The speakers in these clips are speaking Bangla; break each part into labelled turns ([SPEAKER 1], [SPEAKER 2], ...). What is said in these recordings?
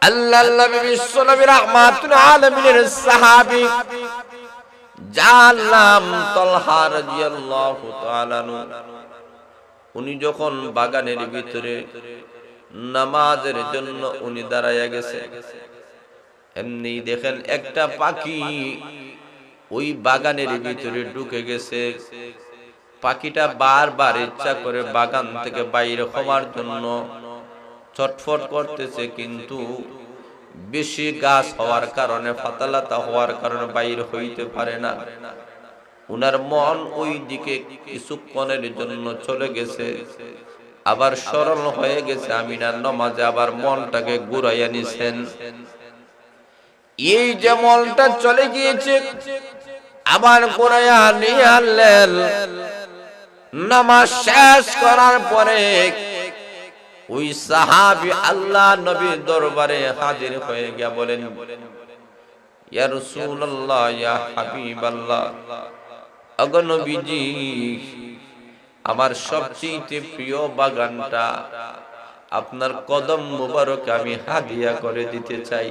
[SPEAKER 1] আল্লাহর নবী বিশ্বনবী রাহমাতুল আলামিনের সাহাবী যার নাম তালহা রাদিয়াল্লাহু তাআলা আনহু, উনি যখন বাগানের ভিতরে নামাজের জন্য উনি দাঁড়ায়া গেছে, এমনি দেখেন একটা পাখি ওই বাগানের ভিতরে ঢুকে গেছে। পাখিটা বারবার ইচ্ছা করে বাগান থেকে বাইরে হওয়ার জন্য ছটফট করতেছে, কিন্তু বেশি গাছ হওয়ার কারণে, ফাতালাতা হওয়ার কারণে বাইরে হইতে পারে না। উনার মন ওই দিকে কিছুক্ষণের জন্য চলে গেছে, আবার স্মরণ হয়ে গেছে আমিনার নামাজে, আবার মনটাকে ঘুরাইয়া নিছেন। এই যে মনটা চলে গিয়েছে, আবার ঘুরাইয়া নিয়ে আনলেন। নামাজ শেষ করার পরে ওই সাহাবী আল্লাহ নবীর দরবারে হাজির হয়ে গিয়া বলেন, ইয়া রাসূলুল্লাহ, ইয়া হাবিবাল্লাহ, ওগো নবীজি, আমার সবচেয়ে প্রিয় বাগানটা আপনার কদম মুবারক আমি হাদিয়া করে দিতে চাই।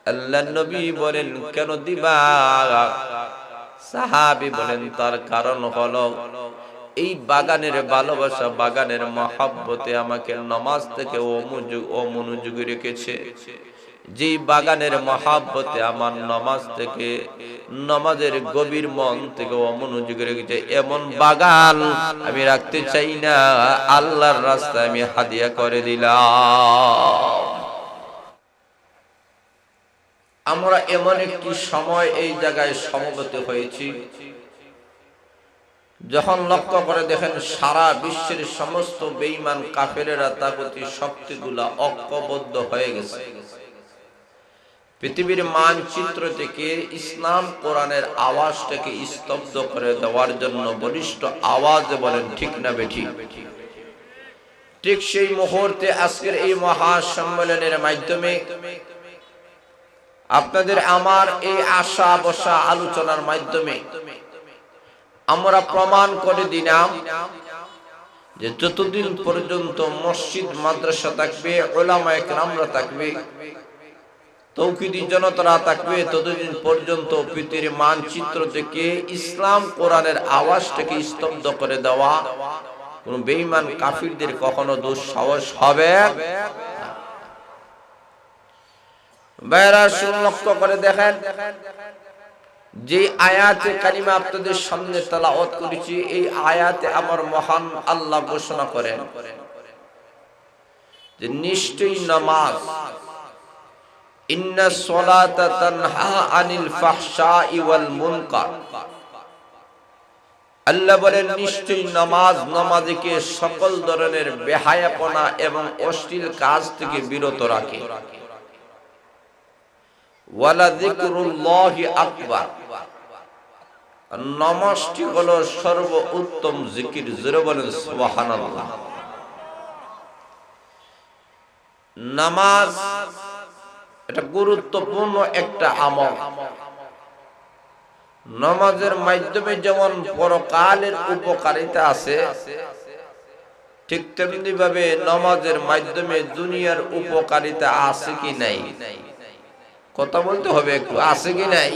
[SPEAKER 1] আল্লাহর নবী বলেন, কেন দিবা? সাহাবী বলেন, তার কারণ হলো এই বাগানের ভালোবাসা, বাগানের মহব্বতে আমাকে নামাজ থেকে অমনোযোগী রেখেছে। যে বাগানের মহব্বতে আমার নামাজ থেকে, নামাজের গভীর মন থেকে অমনোযোগী রেখেছে, এমন বাগান আমি রাখতে চাই না। আল্লাহর রাস্তায় আমি হাদিয়া করে দিলাম। আমরা এমন একটি সময় এই জায়গায় সমবেত হয়েছি, যখন লক্ষ্য করে দেখেন সারা বিশ্বের সমস্ত বেঈমান কাফেরেরা তাগুতি শক্তিগুলা ঐক্যবদ্ধ হয়ে গেছে। পৃথিবীর মানচিত্র থেকে ইসলাম কোরআনের আওয়াজটাকে স্তব্ধ করে দেওয়ার জন্য বলিষ্ঠ আওয়াজে বলেন, ঠিক না বেঠিক? ঠিক সেই মুহূর্তে আজকের এই মহাসম্মেলনের মাধ্যমে আপনাদের আমার এই আশা বসা আলোচনার মাধ্যমে আমরা প্রমাণ করে দিলাম যে যতদিন পর্যন্ত মসজিদ মাদ্রাসা থাকবে, উলামায়ে কেরামরা থাকবে, তৌহিদি জনতারা থাকবে, ততদিন পর্যন্ত পৃথিবীর মানচিত্র থেকে ইসলাম কোরআনের আওয়াজটাকে স্তব্ধ করে দেওয়া কোন বেঈমান কাফিরদের কখনো দুঃসাহস হবে না। ভাইরা লক্ষ্য করে দেখেন, যে আয়াতে কারিমা আপনাদের সামনে তেলাওয়াত করেছি, এই আয়াতে আমার মহান আল্লাহ ঘোষণা করেন যে নিশ্চয়ই নামাজ, ইন্নাস সালাতা তানহা আনিল ফাহশাই ওয়াল মুনকার। আল্লাহ বলেন নিশ্চয়ই নামাজ নামাজীকে সকল ধরনের বেহায়াপনা এবং অশ্লীল কাজ থেকে বিরত রাখে। ওয়ালা যিকরুল্লাহি আকবার, নামাজটি হলো সর্বোত্তম জিকির। জোরে বলেন সুবহানাল্লাহ। নামাজ এটা গুরুত্বপূর্ণ একটা আমল। নামাজের মাধ্যমে যেমন পরকালের উপকারিতা আছে, ঠিক তেমনি ভাবে নামাজের মাধ্যমে দুনিয়ার উপকারিতা আছে কি নাই? কথা বলতে হবে একটু, আছে কি নাই?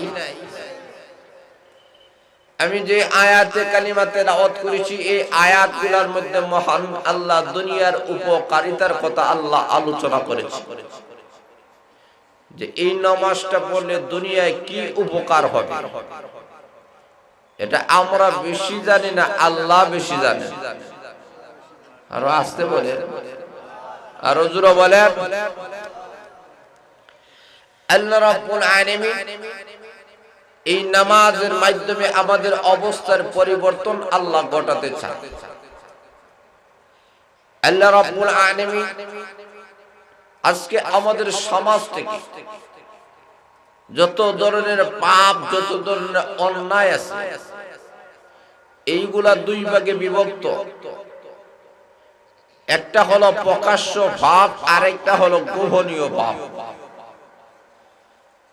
[SPEAKER 1] আমি যে আয়াতে কালিমা তেলাওয়াত করেছি, এই আয়াতগুলোর মধ্যে মহান আল্লাহ দুনিয়ার উপকারিতার কথা আল্লাহ আলোচনা করেছে, যে এই নামাজটা পড়লে দুনিয়ায় কি উপকার হবে। এটা আমরা বেশি জানি না, আল্লাহ বেশি জানে। আরো আসতে বলে, আরো জোরে বলে, আল্লাহ রাব্বুল আলামিন এই নামাজের মাধ্যমে আমাদের অবস্থার পরিবর্তন আল্লাহ ঘটাতে চান। আল্লাহ রাব্বুল আলামিন আজকে আমাদের সমাজ থেকে যত ধরনের পাপ, যত ধরনের অন্যায় আছে, এইগুলা দুই ভাগে বিভক্ত। একটা হলো প্রকাশ্য পাপ, আরেকটা হলো গোপনীয় পাপ।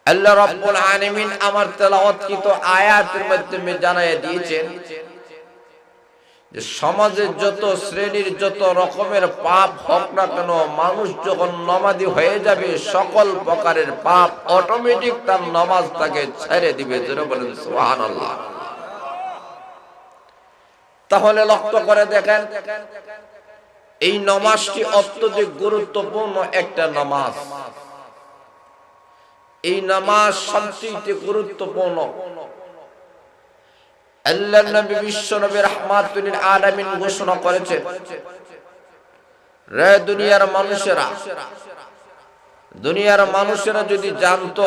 [SPEAKER 1] আল্লাহ রাব্বুল আলামিন আমার তেলাওয়াতকৃত আয়াতের মাধ্যমে জানাইয়া দিয়েছেন যে সমাজের যত শ্রেণীর যত রকমের পাপ হোক না কেন, মানুষ যখন নামাজি হয়ে যাবে সকল প্রকারের পাপ অটোমেটিক তার নামাজ তাকে ছেড়ে দিবে। যেটা বলেন সুবহানাল্লাহ। তাহলে লক্ষ্য করে দেখেন, এই নামাজটি অত্যধিক গুরুত্বপূর্ণ একটা নামাজ। এই নামাজ সবচেয়ে গুরুত্বপূর্ণ। আল্লাহর নবী বিশ্ব নবী রাহমাতুল লিল আলামিন ঘোষণা করেছেন, রে দুনিয়ার মানুষেরা যদি জানতো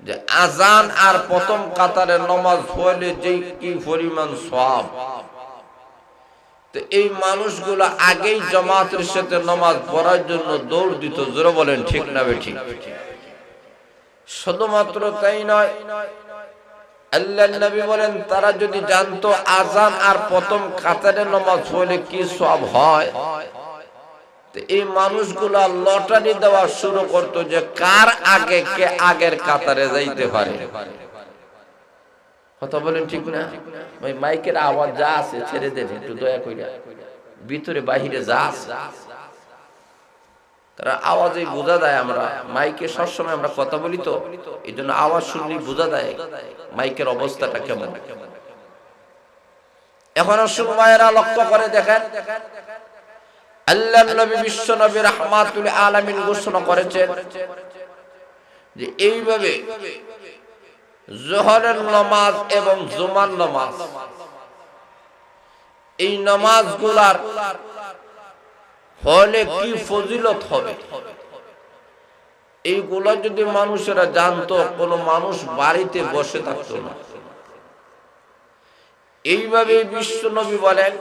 [SPEAKER 1] যে আজান আর প্রথম কাতারের নামাজ পড়লে যে কি পরিমাণ সওয়াব, তো এই মানুষগুলো আগেই জামাতের সাথে নামাজ পড়ার জন্য দৌড় দিত। জোরে বলেন ঠিক না বেঠিক? শুধুমাত্র তাই নয়, আল্লাহর নবী বলেন তারা যদি জানতো আজান আর প্রথম কাতারের নামাজ পড়লে কি সওয়াব হয়, তো এই মানুষগুলা লটারি দেওয়া শুরু করতো যে কার আগে কে আগের কাতারে যাইতে পারে। কথা বলেন ঠিক না? ওই মাইকের আওয়াজ যা আছে ছেড়ে দেন একটু দয়া কইরা, ভিতরে বাহিরে যা আছে তারা আওয়াজে বোঝা যায়। আমরা মাইকে সবসময় আমরা কথা বলি, তো এই জন্য আওয়াজ শুনলেই বোঝা যায় মাইকের অবস্থাটা কেমন। এখন সুমায়েরা লক্ষ্য করে দেখেন, আল্লাহর নবী বিশ্ব নবী রাহমাতুল লিল আলামিন ঘোষণা করেছেন যে এইভাবে যোহরের নামাজ এবং জুমার নামাজ, এই নামাজগুলার হলে কি ফজিলত হবে, এইগুলো যদি মানুষেরা জানতো, কোন মানুষ বাড়িতে বসে থাকতো না। এইভাবে বিশ্ব নবী বলেন,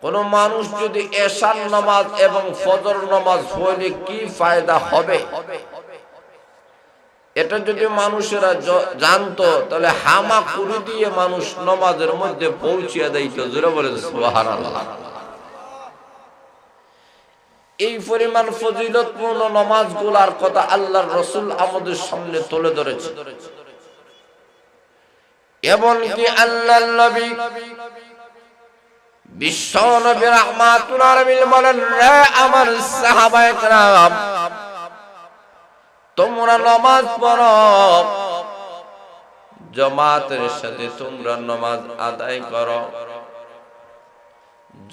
[SPEAKER 1] কোন মানুষ যদি এশার নামাজ এবং ফজর নামাজ পড়লে কি ফায়দা হবে, এটা যদি মানুষেরা জানতো, তাহলে হামাকুড়ি দিয়ে মানুষ নামাজের মধ্যে পৌঁছিয়ে দিত। জোরে বলেন সুবহানাল্লাহ। এই পরিমাণ ফজিলতপূর্ণ নামাজগুলোর কথা আল্লাহর রাসূল আমাদের সামনে তুলে ধরেছে। এমনকি আল্লাহর নবী বিশ্ব নবী রাহমাতুল আলামিন বলেন, রে আমার সাহাবায়ে কেরাম, তোমরা নামাজ পড়ো, জামাতের সাথে তোমরা নামাজ আদায় করো।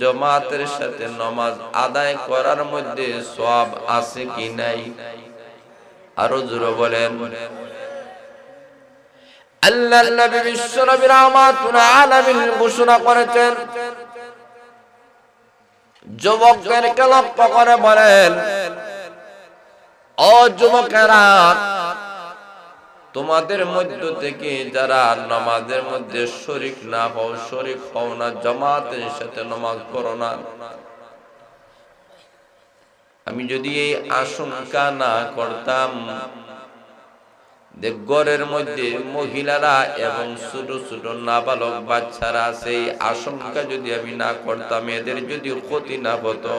[SPEAKER 1] জামাতের সাথে নামাজ আদায় করার মধ্যে সওয়াব আছে কি নাই? আরো জোরে বলেন। আল্লাহর নবী বিশ্ব নবী রাহমাতুল আলামিন ঘোষণা করেছেন, যুবকদেরকে লক্ষ্য করে বলেন, ও যুবকেরা, তোমাদের মধ্য থেকে যারা নামাজের মধ্যে শরীক না হও, শরীক হও না, জামাতের সাথে নামাজ পড়ো না, আমি যদি এই আশঙ্কা না করতাম যে ঘরের মধ্যে মহিলারা এবং ছোট ছোট নাবালক বাচ্চারা আছে, এই আশঙ্কা যদি আমি না করতাম, এদের যদি ক্ষতি না হতো,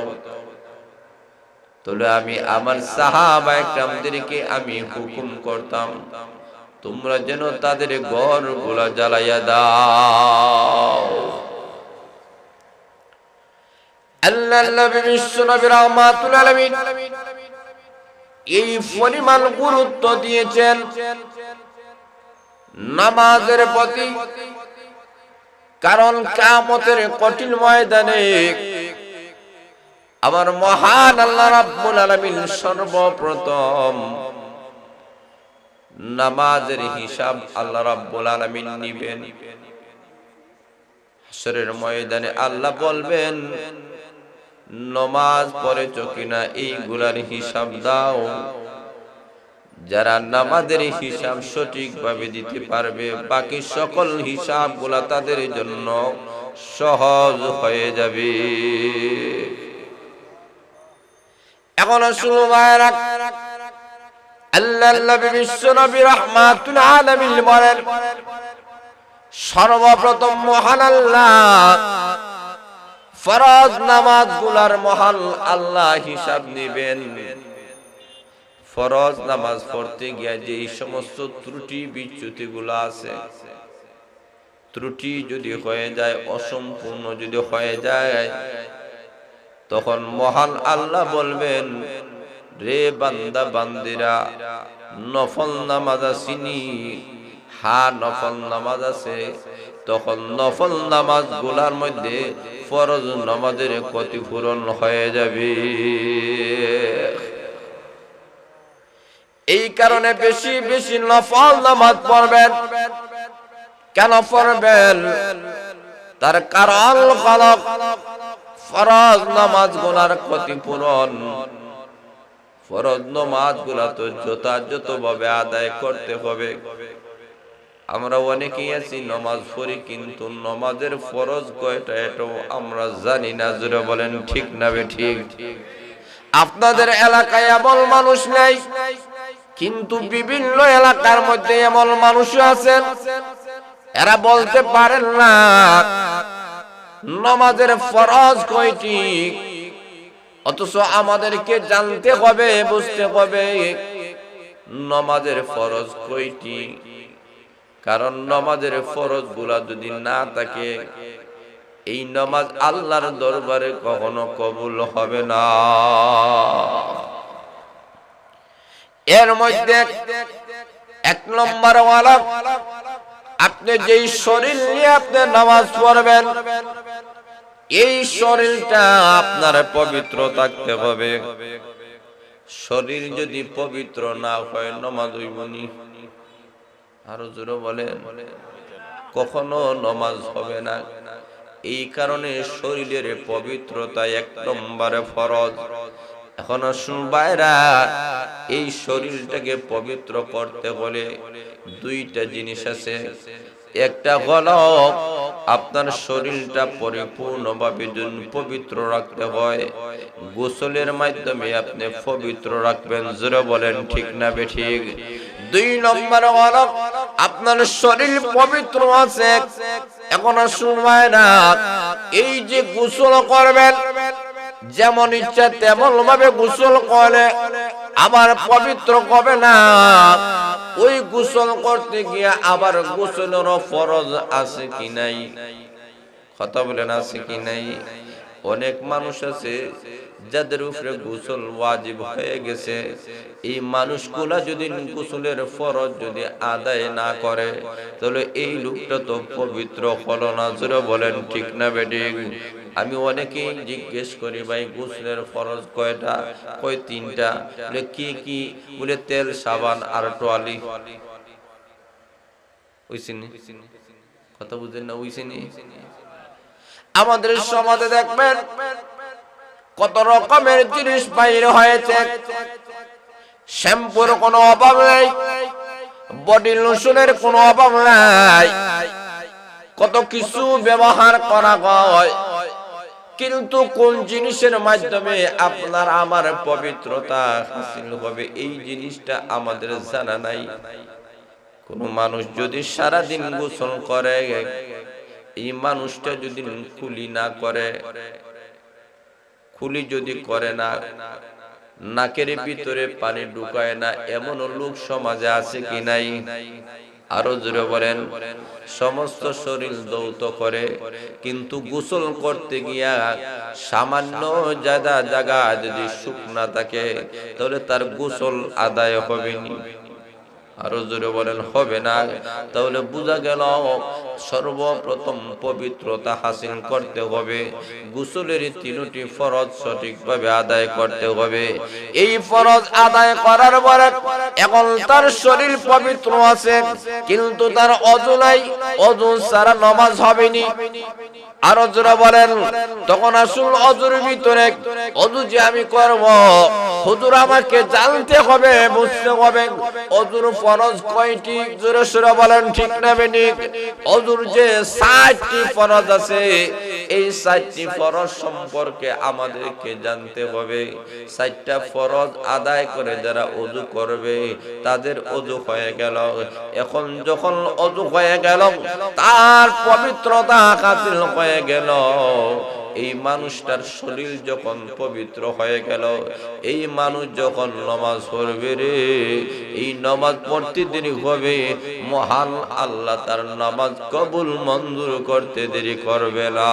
[SPEAKER 1] তাহলে আমি আমার সাহাবায়ে কেরামদেরকে আমি হুকুম করতাম, তোমরা যেন তাদের ঘরগুলো জ্বালাইয়া দাও। আল্লাহর নবী বিশ্ব নবী রাহমাতুল আলামিন এই পরিমাণ গুরুত্ব দিয়েছেন নামাজের প্রতি, কারণ কিয়ামতের কঠিন ময়দানে আমার মহান আল্লাহ রাব্বুল আলামিন সর্বপ্রথম নামাজের হিসাব আল্লাহ রাব্বুল আলামিন নিবেন। হাশরের ময়দানে আল্লাহ বলবেন, নামাজ পড়েছো কিনা এইগুলার হিসাব দাও। যারা নামাজের হিসাব সঠিকভাবে দিতে পারবে, বাকি সকল হিসাবগুলা তাদের জন্য সহজ হয়ে যাবে। এখন শুনো ভাইরা, আল্লাহর নবী বিশ্ব নবী রাহমাতুল আলামিন বলেন, সর্বপ্রথম মহান আল্লাহ ফরজ নামাজগুলার মহান আল্লাহ হিসাব নেবেন। ফরজ নামাজ পড়তে গিয়ে যে সমস্ত ত্রুটি বিচ্যুতিগুলো আছে, ত্রুটি যদি হয়ে যায়, অসম্পূর্ণ যদি হয়ে যায়, তখন মহান আল্লাহ বলবেন, রে বান্দা বান্দিরা, নফল নামাজ আসিনি? হ্যাঁ, নফল নামাজ আছে। তখন নফল নামাজ গুলার মধ্যে ফরজ নামাজের ক্ষতিপূরণ হয়ে যাবে। এই কারণে বেশি বেশি নফল নামাজ পড়বেন। কেন পড়বেন? তার কারণ হলো ফরজ নামাজ গুলার ক্ষতিপূরণ। ফরজ নামাজ গুলা তো যথাযথভাবে আদায় করতে হবে। আমরা অনেকেই আছি নামাজ পড়ি, কিন্তু নামাজের ফরজ কয়টা এটাও আমরা জানি না। জোরে বলেন ঠিক না বেঠিক? আপনাদের এলাকায় এমন মানুষ নেই, কিন্তু বিভিন্ন এলাকার মধ্যে এমন মানুষ আছেন, এরা বলতে পারেন না নামাজের ফরজ কয়টি। অথচ আমাদেরকে জানতে হবে, বুঝতে হবে নামাজের ফরজ কয়টি। কারণ নামাজের ফরজ গুলা যদি না থাকে, এই নামাজ আল্লাহর দরবারে কখনো কবুল হবে না। এর মধ্যে এক নম্বর ওয়ালা, আপনি যেই শরীর নিয়ে আপনি নামাজ পড়বেন, এই শরীরটা আপনার পবিত্র থাকতে হবে। শরীর যদি পবিত্র না হয়, নামাজ হইব না। আরো জোরে বলেন, কখনো নামাজ হবে না। এই কারণে শরীরের পবিত্রতা এক নম্বরে ফরজ। এখন আসুন ভাইরা, এই শরীরটাকে পবিত্র করতে হলে দুইটা জিনিস আছে। একটা হলো আপনার শরীরটা পরিপূর্ণভাবে পবিত্র রাখতে হয়, গোসলের মাধ্যমে আপনি পবিত্র রাখবেন। জোরে বলেন ঠিক না বেঠিক? দুই নম্বর হলো আপনার শরীর পবিত্র আছে। এখন আসুন ভাইরা, এই যে গোসল করবেন, যেমন ইচ্ছা তেমন ভাবে গোসল করে আবার পবিত্র হবে না। ওই গোসল করতে গিয়ে আবার গোসলের ফরজ আছে কি নাই? কথা বলেন, আছে কি নাই? অনেক মানুষ আছে যাদের উপরে গোসল ওয়াজিব হয়ে গেছে, এই মানুষগুলা যদি গোসলের ফরজ যদি আদায় না করে, তাহলে এই লোকটা তো পবিত্র হলো না। জোরে বলেন ঠিক না বেঠিক? আমি অনেকেই জিজ্ঞেস করি, ভাই গোসলের ফরজ কয়টা? কয় তিনটা। বলে কি কি? বলে তেল, সাবান আর টোয়ালি। ওইসিনি কথা বুঝেন না? ওইসিনি আমাদের সমাজে দেখবেন কত রকমের জিনিস বাইর হয়েছে। শ্যাম্পুর কোনো অভাব নাই, বডি লোশনের কোনো অভাব নাই, কত কিছু ব্যবহার করা হয়। কিন্তু কোন জিনিসের মাধ্যমে আপনার আমার পবিত্রতা হাসিল হবে, এই জিনিসটা আমাদের জানা নাই। কোন মানুষ যদি সারাদিন গোসল করে, এই মানুষটা যদি কুলি না করে, কুলি যদি করে না, নাকের ভিতরে পানি ঢুকায় না, এমন লোক সমাজে আছে কি নাই? আরো জোরে বলেন। সমস্ত শরীর দৌত করে, কিন্তু গোসল করতে গিয়া সামান্য জায়গা যদি শুকনা থাকে, তাহলে তার গোসল আদায় হবে না। আরো জোরে বলেন, হবে না। তাহলে বোঝা গেল সর্বপ্রথম পবিত্রতা হাসিল করতে হবে, গোসলের তিনটি ফরজ সঠিকভাবে আদায় করতে হবে। এই ফরজ আদায় করার পরে এখন তার শরীর পবিত্র আছে, কিন্তু তার ওযু নাই, ওযু ছাড়া নামাজ হবে না। আরো জোরে বলেন। তখন আসুন ওযুর ভিতরে, ওযু যে আমি করব, হুজুর আমাকে জানতে হবে, বুঝতে হবে ওযুর ফরজ কয়টি। জোরে সোরে বলেন ঠিক না বেঠিক? ওযুর যে 60টি ফরজ আছে, এই 60টি ফরজ সম্পর্কে আমাদেরকে জানতে হবে। 60টা ফরজ আদায় করে যারা ওযু করবে, তাদের ওযু হয়ে গেল। এখন যখন ওযু হয়ে গেল, তার পবিত্রতা হাসিল হয়ে গেল, এই মানুষটার শরীর যখন পবিত্র হয়ে গেল, এই মানুষ যখন নামাজ পড়বে রে, এই নামাজ পড়তে দেরি হবে, মহান আল্লাহ তার নামাজ কবুল মঞ্জুর করতে দেরি করবে না।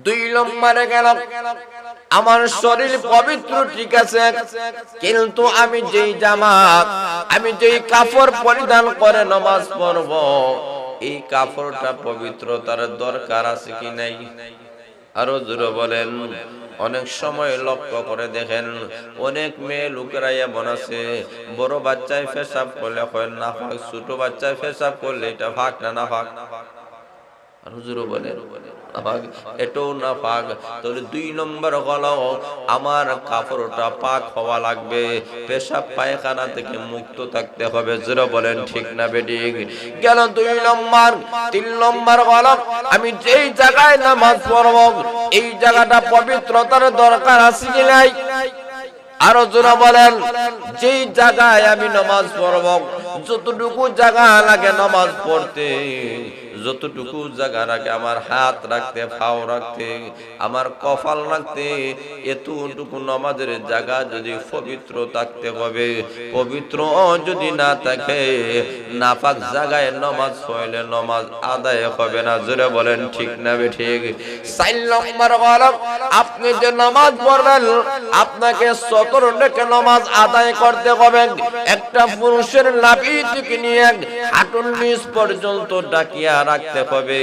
[SPEAKER 1] 2 নম্বরে গেল, আমার শরীর পবিত্র ঠিক আছে, কিন্তু আমি যেই জামাত, আমি যেই কাপড় পরিধান করে নামাজ পড়ব, এই কাপড়টা পবিত্রতার দরকার আছে কি নাই? আরো জোরে বলেন। অনেক সময় লক্ষ্য করে দেখেন, অনেক মেয়ে লোকেরা এমন আছে, বড় বাচ্চায় পেশাব করলে হয় না ফাঁক, ছোট বাচ্চায় পেশাব করলে এটা ফাঁক না ফাঁক। আরো জোরে বলেন, এটাও না পাক। তাহলে 2 নম্বর হলো আমার কাপড়টা পাক হওয়া লাগবে, পেশাব পায়খানা থেকে মুক্ত থাকতে হবে। জোরে বলেন ঠিক না বেঠিক? গেল 2 নম্বর। 3 নম্বর হলো আমি যেই জায়গায় নামাজ পড়ব, এই জায়গাটা পবিত্রতার দরকার আছে কি নাই? আরো জোরে বলেন। যেই জায়গায় আমি নামাজ পড়ব, যতটুকু জায়গা লাগে নামাজ পড়তে, যতটুকু জায়গা রাখে আমার হাত রাখতে, পাও রাখতে, আমার কপাল রাখতে, এতটুকু নামাজের জায়গা যদি পবিত্র থাকতে হবে। পবিত্র যদি না থাকে, নাপাক জায়গায় নামাজ পড়লে নামাজ আদায় হবে না। জোরে বলেন ঠিক না বেঠিক? 4 নম্বর হলো আপনি যে নামাজ পড়বেন, আপনাকে সতর রেখে নামাজ আদায় করতে হবে। একটা পুরুষের নাভি থেকে নিয়ে হাঁটুর নিচ পর্যন্ত ডাকিয়া রাখতে হবে,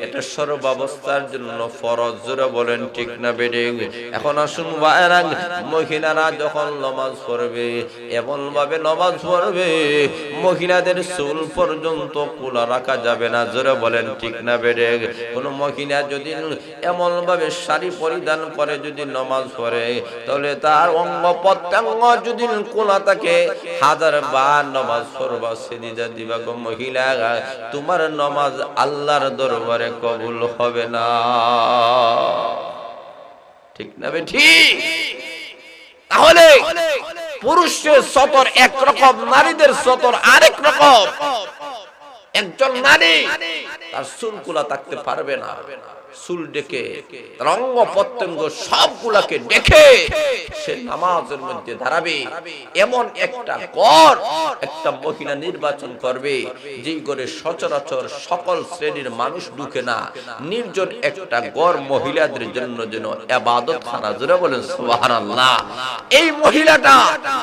[SPEAKER 1] এটা সর্বাবস্থার জন্য ফরজ। জোরে বলেন ঠিক না বেঠিক? এখন আসুন ভাইরা, মহিলারা যখন নামাজ পড়বে, এমন ভাবে নামাজ পড়বে মহিলাদের চুল পর্যন্ত খোলা রাখা যাবে না। জোরে বলেন ঠিক না বেঠিক? কোন মহিলা যদি এমন ভাবে শাড়ি পরিধান করে যদি নামাজ পড়ে, তাহলে তার অঙ্গ প্রত্যঙ্গ যদি খোলা থাকে, 1000 বার নামাজ পড়বা সেজদা দিবা গো মহিলা, তোমার নামাজ আল্লাহর দরবারে কবুল হবে না। ঠিক না বেঠিক? তাহলে পুরুষের সতর একরকম, নারীদের সতর আরেক রকম। একজন নারী তার চুল খোলা থাকতে পারবে না, চুল ডেকে, অঙ্গ প্রত্যঙ্গ সবগুলাকে দেখে সে নামাজের মধ্যে দাঁড়াবে। এমন একটা ঘর একটা মহিলা নির্বাচন করবে, যেই ঘরে সচরাচর সকল শ্রেণীর মানুষ ঢুকে না, নির্জন একটা ঘর মহিলাদের জন্য যেন ইবাদতখানা। জোরে বলেন সুবহানাল্লাহ। এই মহিলাটা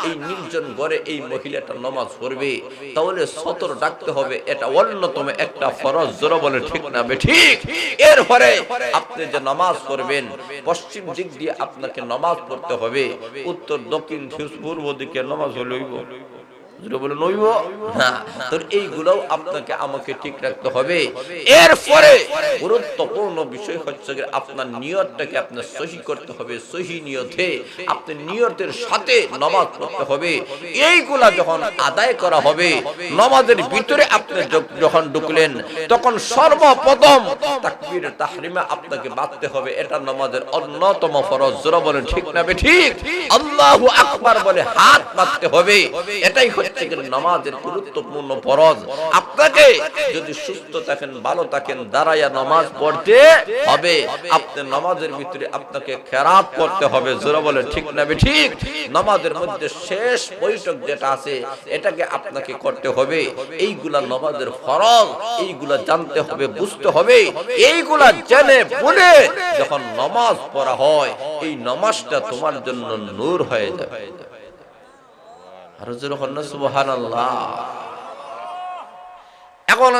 [SPEAKER 1] এই নির্জন ঘরে এই মহিলাটা নামাজ পড়বে, তাহলে সতর ডাকতে হবে, এটা অন্যতম একটা ফরজ। জোরে বলেন ঠিক না বেঠিক? এরপরে আপনি যে নামাজ পড়বেন, পশ্চিম দিক দিয়ে আপনাকে নামাজ পড়তে হবে, উত্তর দক্ষিণ পূর্ব দিকে নামাজ হইব না। তো এইগুলোও আপনাকে আমাকে ঠিক রাখতে হবে। এরপরে গুরুত্বপূর্ণ বিষয় হচ্ছে আপনার নিয়তটাকে আপনার সহি করতে হবে। সহি নিয়তে আপনি নিয়তের সাথে নামাজ পড়তে হবে। এইগুলা যখন আদায় করা হবে, নামাজের ভিতরে আপনি যখন ঢুকলেন, তখন সর্বপ্রথম তাকবীর তাহরিমা আপনাকে বাঁধতে হবে। এটা নামাজের অন্যতম ফরজ। জোরে বলেন ঠিক না বেঠিক? আল্লাহু আকবার বলে হাত বাঁধতে হবে। এটাই নামাজের গুরুত্বপূর্ণ ফরজ। আপনাকে যদি সুস্থ থাকেন, ভালো থাকেন, দাঁড়ায়া নামাজ পড়তে হবে। আপনি নামাজের ভিতরে আপনাকে কিরাত করতে হবে। জোরে বলে ঠিক না বেঠিক? নামাজের মধ্যে শেষ বৈঠক যেটা আছে, এটাকে আপনাকে করতে হবে। এইগুলা নামাজের ফরজ, এইগুলা জানতে হবে, বুঝতে হবে। এইগুলা জেনে বুঝে যখন নামাজ পড়া হয়, এই নামাজটা তোমার জন্য নূর হয়ে যাবে। আর জোরে বলেন সুবহানাল্লাহ। এখন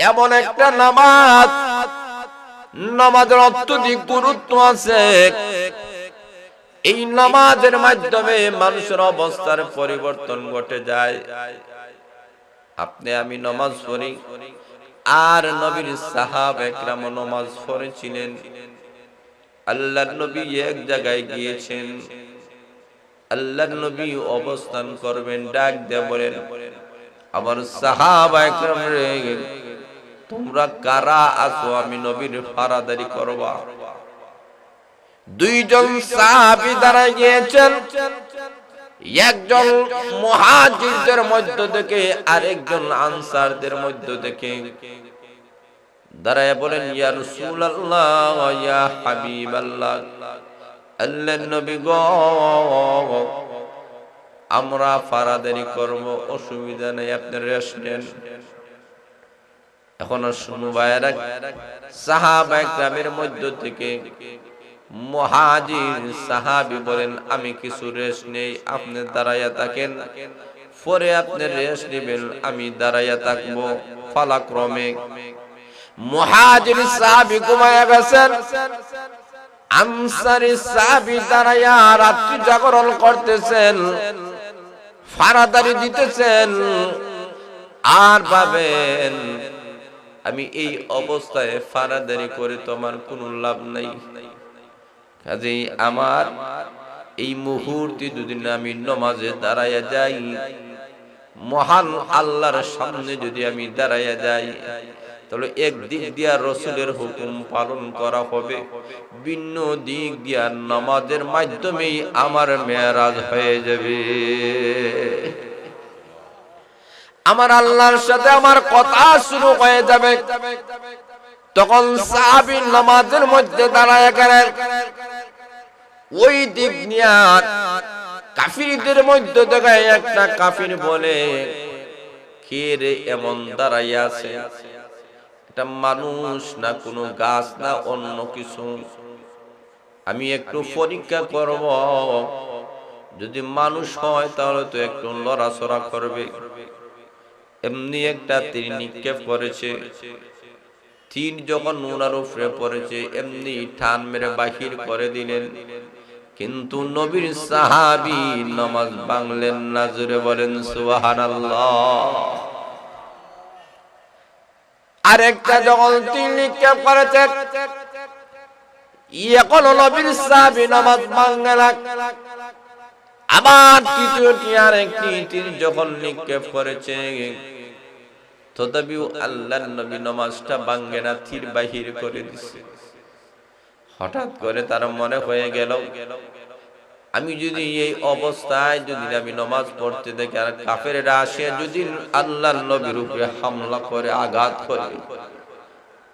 [SPEAKER 1] এমন একটা নামাজ, নামাজের অত্যধিক গুরুত্ব আছে। এই নামাজের মাধ্যমে মানুষের অবস্থার পরিবর্তন ঘটে যায়। আপনি আমি নামাজ পড়ি, আর নবীর সাহাবা একরাম নামাজ পড়েছিলেন। আল্লাহর নবী এক জায়গায় গিয়েছেন, আল্লাহর নবী অবস্থান করবেন, ডাক দিয়ে বলেন, আমার সাহাবায়ে কেরাম রে, তোমরা কারা আছো? আমি নবীর ফারাদারি করবা। 2 জন সাহাবী দাঁড়ায় গিয়েছেন, একজন মুহাজিরদের মধ্য থেকে, আরেকজন আনসারদের মধ্য থেকে। দাঁড়ায় বলেন, ইয়া রাসূলুল্লাহ, ইয়া হাবিবাল্লাহ, আল্লাহর নবী গো, আমরা ফারাদারি করব, অসুবিধা নেই, আপনি রেস্ট নেন। এখন শুনো ভাইরা, সাহাবা একরামের মধ্য থেকে মুহাজির সাহাবী বলেন, আমি কিছু রেস্ট নেই, আপনি দাঁড়াইয়া থাকেন, পরে আপনি রেস্ট নেবেন, আমি দাঁড়াইয়া থাকবো। পালাক্রমে মুহাজির সাহাবী ঘুমায়া গেছেন, আনসারী সাহাবী দাঁড়াইয়া রাত্রি জাগরণ করতেছেন, ফারাদারি দিতেছেন। আর ভাবেন, আমি এই অবস্থায় ফারাদারি করে তোমার কোনো লাভ নাই, কাজেই আমার এই মুহূর্তে যদি আমি নামাজে দাঁড়াইয়া যাই, মহান আল্লাহর সামনে যদি আমি দাঁড়াইয়া যাই, তাহলে একদিক দিয়া রাসূলের হুকুম পালন করা হবে, ভিন্ন দিক দিয়া নামাজের মাধ্যমেই আমার মেরাজ হয়ে যাবে। আমার আল্লাহর সাথে আমার কথা শুরু হয়ে যাবে। তখন সাহাবী নামাজের মধ্যে দাঁড়ায় গেলেন, ওই দিক নিয়ে কাফিরদের মধ্যে থেকে একটা কাফির বলে, কে রে এমন দাঁড়াইয়া আছে, এটা মানুষ না কোনো গাছ না অন্য কিছু, আমি একটু পরীক্ষা করব, যদি মানুষ হয় তাহলে তো একটু লড়াচড়া করবে। এমনি একটা তীর নিক্ষেপ করেছে, তীর যখন উনার উপরে পড়েছে এমনি টান মেরে বাহির করে দিলেন, কিন্তু নবীর সাহাবী নামাজ ভাঙলেন না। জোরে বলেন সুবহানাল্লাহ। আরেকটা যখন তীর নিক্ষেপ করেছে, এখন নবীর সাহাবী নামাজ ভাঙলেন। আবার তৃতীয়টি আরেকটি তীর যখন নিক্ষেপ করেছে, তথাপিও আল্লাহর নবী নামাজটা ভাঙে না, তীর বাহির করে দিছে। হঠাৎ করে তার মনে হয়ে গেল, আমি যদি এই অবস্থায় যদি আমি নামাজ পড়তে দেখি আর কাফেররা আসে যদি আল্লাহর নবীর উপরে হামলা করে, আঘাত করে,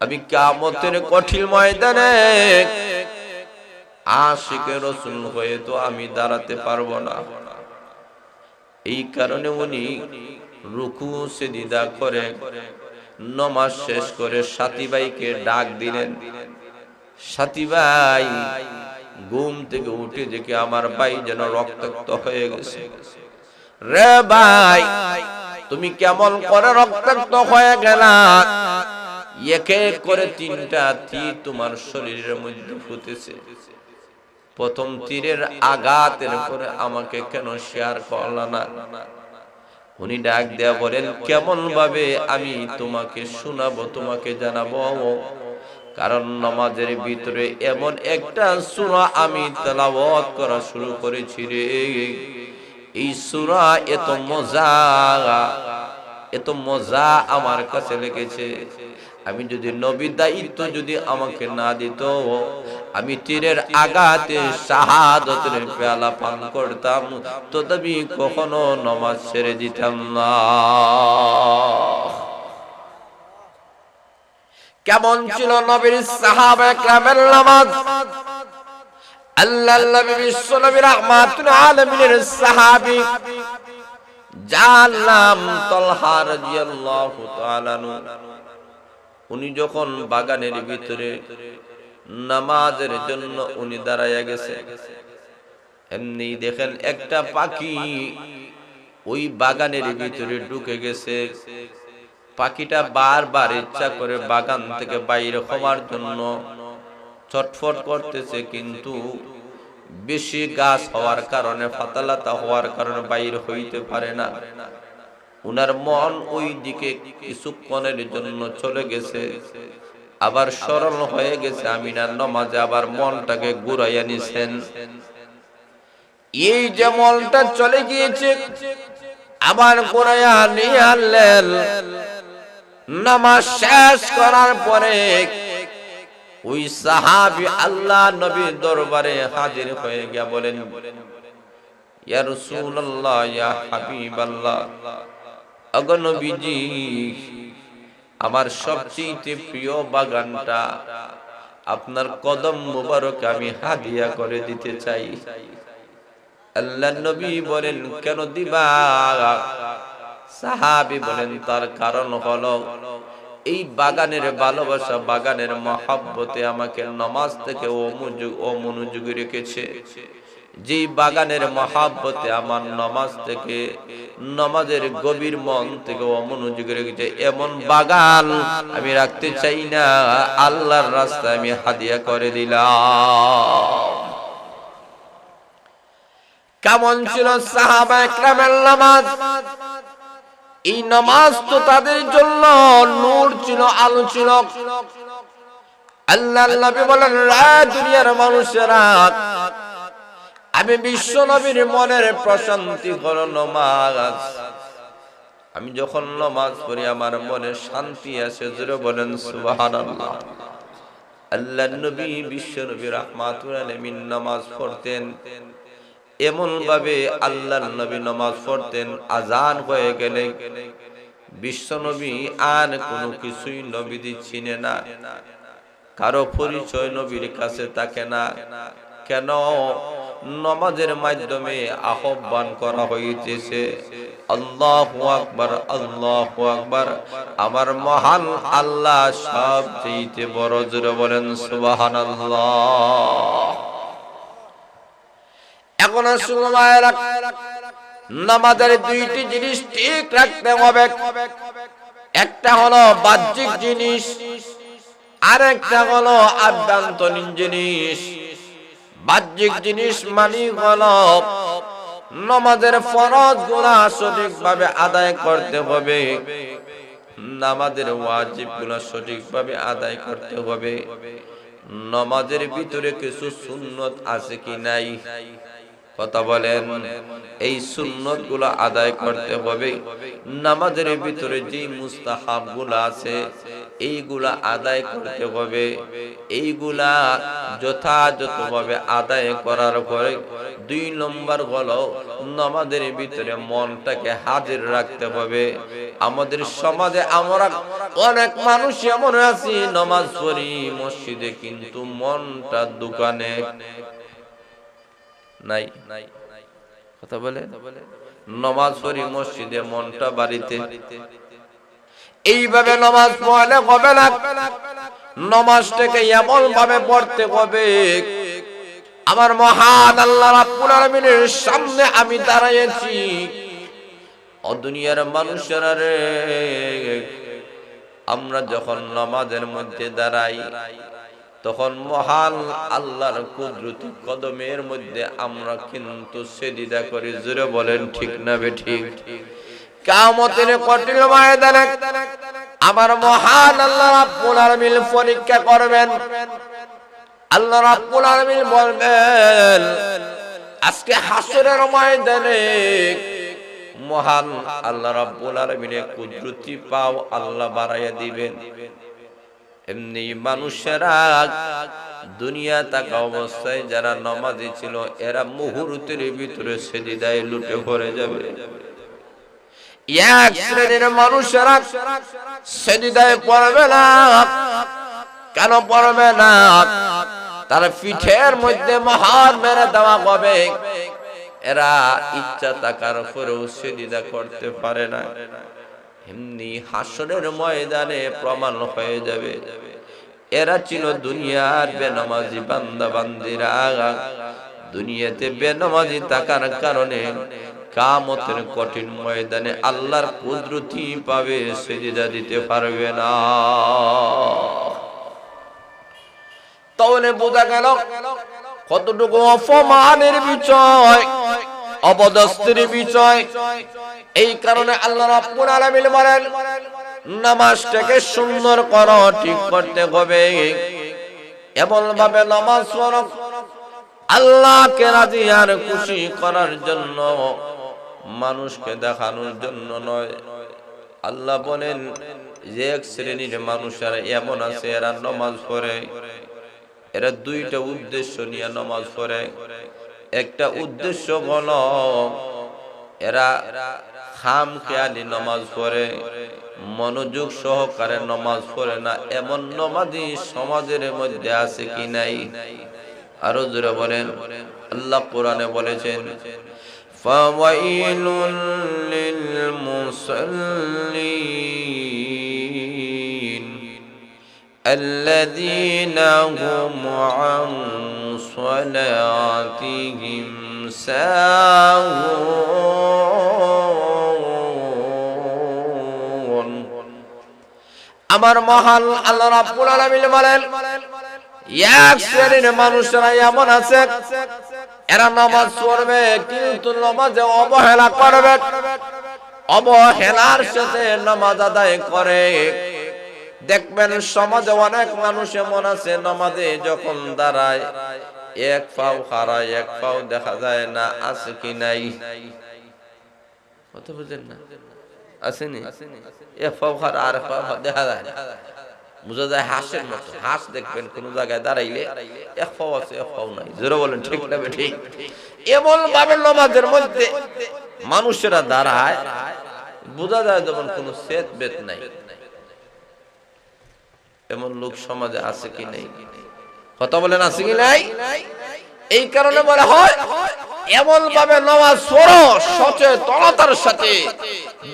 [SPEAKER 1] আমি কিয়ামতের কঠিন ময়দানে আশিকে রাসূল হয়ে তো আমি দাঁড়াতে পারবো না। এই কারণে উনি রুকু সিজদা করে নামাজ শেষ করে সাথী ভাইকে ডাক দিলেন, সাথী ভাই, ঘুম থেকে উঠে দেখে আমার ভাই যেন রক্তাক্ত হয়ে গেছে। রে ভাই, তুমি কেমন করে রক্তাক্ত হয়ে গেলা? এক এক করে তিনটা তীর তোমার শরীরের মধ্যে ফুটেছে। প্রথম তীরের আঘাতের পরে আমাকে কেন শেয়ার করলা না? উনি ডাক দেয়া বলেন, কেমন ভাবে আমি তোমাকে শোনাবো, তোমাকে জানাবো? কারণ নামাজের ভিতরে এমন একটা সূরা আমি তেলাওয়াত করা শুরু করেছি রে, এই সূরা এত মজা আমার কাছে লেগেছে। আমি যদি নবী দায়িত্ব যদি আমাকে না দিত, আমি তীরের আঘাতে শাহাদাতের পেয়ালা পান করতাম, তথাপি কখনো নামাজ ছেড়ে দিতাম না। কেমন ছিল নবীর সাহাবা কেরামের নামাজ? আল্লাহর নবী বিশ্ব নবী রাহমাতুল আলামিনের সাহাবী যার নাম তালহা রাদিয়াল্লাহু তাআলা আনহু, উনি যখন বাগানের ভিতরে নামাজের জন্য উনি দাঁড়ায়া গেছে, এমনি দেখেন একটা পাখি ওই বাগানের ভিতরে ঢুকে গেছে। পাখিটা বারবার ইচ্ছা করে বাগান থেকে বাইরে হওয়ার জন্য ছটফট করতেছে, কিন্তু বেশি গাছ হওয়ার কারণে, ফাতালাতা হওয়ার কারণে বাইর হইতে পারে না। উনার মন ওই দিকে কিছুক্ষণের জন্য চলে গেছে, আবার স্মরণ হয়ে গেছে আমিনার নামাজে, আবার মনটাকে ঘুরাইয়া নিছেন। এই যে মনটা চলে গিয়েছে, আবার ঘুরাইয়া নিয়ে আনলেন। নামাজ শেষ করার পরে ওই সাহাবী আল্লাহ নবীর দরবারে হাজির হয়ে গিয়া বলেন, ইয়া রাসূলুল্লাহ, ইয়া হাবিবাল্লাহ, ওগো নবীজি, আমার সবচেয়ে প্রিয় বাগানটা আপনার কদম মুবারক আমি হাদিয়া করে দিতে চাই। আল্লাহর নবী বলেন, কেন দিবা? সাহাবী বলেন, তার কারণ হলো এই বাগানের ভালোবাসা, বাগানের মহব্বতে আমাকে নামাজ থেকে অমনোযোগী রেখেছে। যে বাগানের মহব্বতে আমার নামাজ থেকে, নামাজের গভীর মন থেকে অমনোযোগী রেখেছে, এমন বাগান আমি রাখতে চাই না। আল্লাহর রাস্তায় আমি হাদিয়া করে দিলাম। কেমন ছিল সাহাবা ইকরামের নামাজ? এই নামাজ তো তাদের জন্য নূর ছিল, আলো ছিল। আল্লাহর নবী বলেন, দুনিয়ার মানুষেরা, আমি বিশ্ব নবীর মনের প্রশান্তি হলো নামাজ। আমি যখন নামাজ পড়ি আমার মনে শান্তি আসে। জোরে বলেন সুবহানাল্লাহ। আল্লাহর নবী, বিশ্ব নবী রাহমাতুল আলামিন নামাজ পড়তেন এমন ভাবে। আল্লাহর নবী নামাজ পড়তেন, আজান হয়ে গেলে বিশ্ব নবী আর কোনো কিছুই নবীজি চিনে না, কারো পরিচয় নবীর কাছে থাকে না। কেন? নামাজের মাধ্যমে আহ্বান করা হইতেছে, আল্লাহু আকবার, আল্লাহু আকবার, আমার মহান আল্লাহ সবচেয়ে বড়। জোরে বলেন সুবহানাল্লাহ। এখন আসুন মায়েরা, নামাজের দুইটি জিনিস ঠিক রাখতে হবে। একটা হলো বাহ্যিক জিনিস, আর একটা হলো আভ্যন্তরীণ জিনিস। বাহ্যিক জিনিস মানে হলো নামাজের ফরজগুলো সঠিকভাবে আদায় করতে হবে, নামাজের ওয়াজিবগুলো সঠিকভাবে আদায় করতে হবে। নামাজের ভিতরে কিছু সুন্নত আছে কি নাই? কথা বলেন। এই সুন্নত গুলা আদায় করতে হবে। নামাজের ভিতরে যে মুস্তাহাব গুলা আছে এইগুলা আদায় করতে হবে। এইগুলা যথাযথভাবে আদায় করার পরে 2 নম্বর হলো নামাজের ভিতরে মনটাকে হাজির রাখতে হবে। আমাদের সমাজে আমরা অনেক মানুষ এমন আছি, নামাজ পড়ি মসজিদে কিন্তু মনটা দোকানে নাই। কথা বলে, নামাজ পড়ি মসজিদে, মনটা বাড়িতে। এইভাবে নামাজ পড়লে হবে না। নামাজটাকে এমন ভাবে পড়তে হবে, আমার মহান আল্লাহ রাব্বুল আলামিনের সামনে আমি দাঁড়াইছি। ও দুনিয়ার মানুষেরা রে, আমরা যখন নামাজের মধ্যে দাঁড়াই তখন মহান আল্লাহর কুদরতি কদমের মধ্যে আমরা কিন্তু সিজদা করি। জোরে বলেন ঠিক না বেঠিক? কিয়ামতের কঠিন ময়দানে আমার মহান আল্লাহ রাব্বুল আলামিন পরীক্ষা করবেন। আল্লাহ রাব্বুল আলামিন বলবেন, আজকে হাসরের ময়দানে মহান আল্লাহ রাব্বুল আলামিনের কুদরতি পাও আল্লাহ বাড়াইয়া দিবেন। এমনি মানুষেরা দুনিয়া থাকা অবস্থায় যারা নামাজি ছিল এরা মুহূর্তের ভিতরে সিজদায় লুটে পড়ে যাবে। এক শ্রেণীর মানুষেরা সিজদায় পড়বে না। কেন পড়বে না? তার পিঠের মধ্যে মোহর মেরে দেওয়া হবে। এরা ইচ্ছা থাকার পরেও সিজদা করতে পারে না। এমনি হাসরের ময়দানে প্রমাণ হয়ে যাবে এরা ছিল দুনিয়ার বেনামাজি বান্দা বান্দিরা। দুনিয়াতে বেনামাজি থাকার কারণে কিয়ামতের কঠিন ময়দানে আল্লাহর কুদরতি পাবে, সিজদা দিতে পারবে না। তাহলে বোঝা গেল কতটুকু অপমানের বিষয়, অবদস্তের বিষয়। এই কারণে আল্লাহ রাব্বুল আলামিন বলেন, নামাজটাকে সুন্দর করো, ঠিক করতে হবে। এমন ভাবে নামাজ পড়ো আল্লাহকে রাজি আর খুশি করার জন্য, মানুষকে দেখানোর জন্য নয়। আল্লাহ বলেন যে এক শ্রেণীর মানুষেরা এমন আছে, এরা নামাজ পড়ে, এরা 2টা উদ্দেশ্য নিয়ে নামাজ পড়ে। একটা উদ্দেশ্য হলো এরা খামখেয়ালি নামাজ পড়ে, মনোযোগ সহকারে নামাজ পড়ে না, এমন নামাজি সমাজের মধ্যে আছে কি নাই? আরো জোরে বলেন। আল্লাহ কোরআনে বলেছেন, ফাওয়াইলুল লিল মুসাল্লিন আল্লাযীনা হুম আন সালাতিহিম সাহুন। আমার মহান আল্লাহ রাব্বুল আলামিন বলেন, এক শ্রেণীর মানুষরা এমন আছে, এরা নামাজ পড়বে কিন্তু নামাজে অবহেলা করবে, অবহেলার সাথে নামাজ আদায় করে। দেখবেন সমাজে অনেক মানুষ এমন আছে, নামাজে যখন দাঁড়ায় এক পাও খাড়ায়, এক পাও দেখা যায় না, আছে কি নাই? কথা বুঝেন না? আসেনি? এক পাও খাড়া আর এক পাও দেখা যায় না, বুঝা যায় হাঁসের মতো। হাঁস দেখবেন কোন জায়গায় দাঁড়াইলে এক পাও আছে, এক পাও নাই। জোরে বলেন ঠিক না ঠিক? এমন ভাবে নামাজের মধ্যে মানুষেরা দাঁড়ায়, বোঝা যায় যেমন কোন সেত বেত নাই। এমন লোক সমাজে আছে কি নাই? কথা বলেন আছে কি নাই? এই কারণে বলা হয় এমন ভাবে নামাজ পড়ো সচেতনতার সাথে।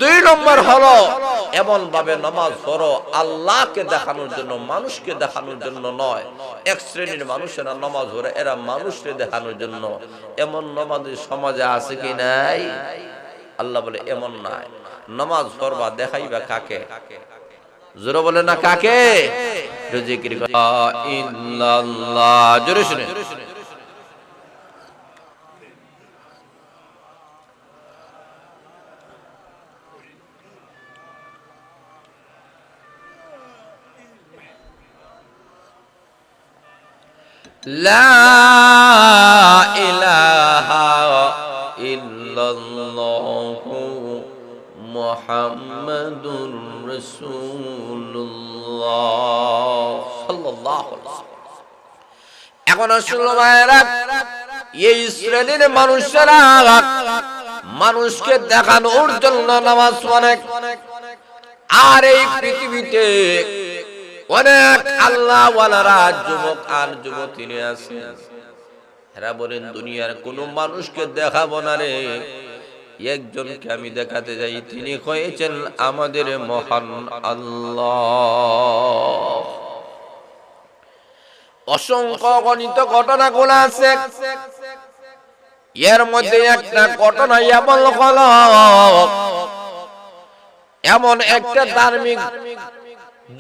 [SPEAKER 1] 2 নম্বর হলো এমন ভাবে নামাজ পড়ো আল্লাহকে দেখানোর জন্য, মানুষকে দেখানোর জন্য নয়। এক শ্রেণীর মানুষেরা নামাজ পড়ে এরা মানুষকে দেখানোর জন্য। এমন নামাজ সমাজে আছে কি নাই? আল্লাহ বলে এমন নাই। নামাজ পড়বা দেখাইবা কাকে? জোরে বলে না কাকে? জিকির লা ইল্লাল্লাহ, জোরে শুনে। লা ইলাহা ইল্লাল্লাহু মুহাম্মাদুর রাসূলুল্লাহ সাল্লাল্লাহু আলাইহি ওয়াসাল্লাম। এখন শুনো ভাইরা, এই শ্রেণীর মানুষেরা মানুষকে দেখানোর জন্য নামাজ পড়ে। আর এই পৃথিবীতে অনেক আল্লাহ ওয়ালারা যুবক আর যুবতীরা আছে, এরা বলেন দুনিয়ার কোন মানুষকে দেখাবো না রে, একজনকে আমি দেখাতে যাই, তিনি হয়েছেন আমাদের মহান আল্লাহ। অসংখ্য গণিত ঘটনাগুলো আছে, এর মধ্যে একটা ঘটনা এমন হলো, এমন একটা ধার্মিক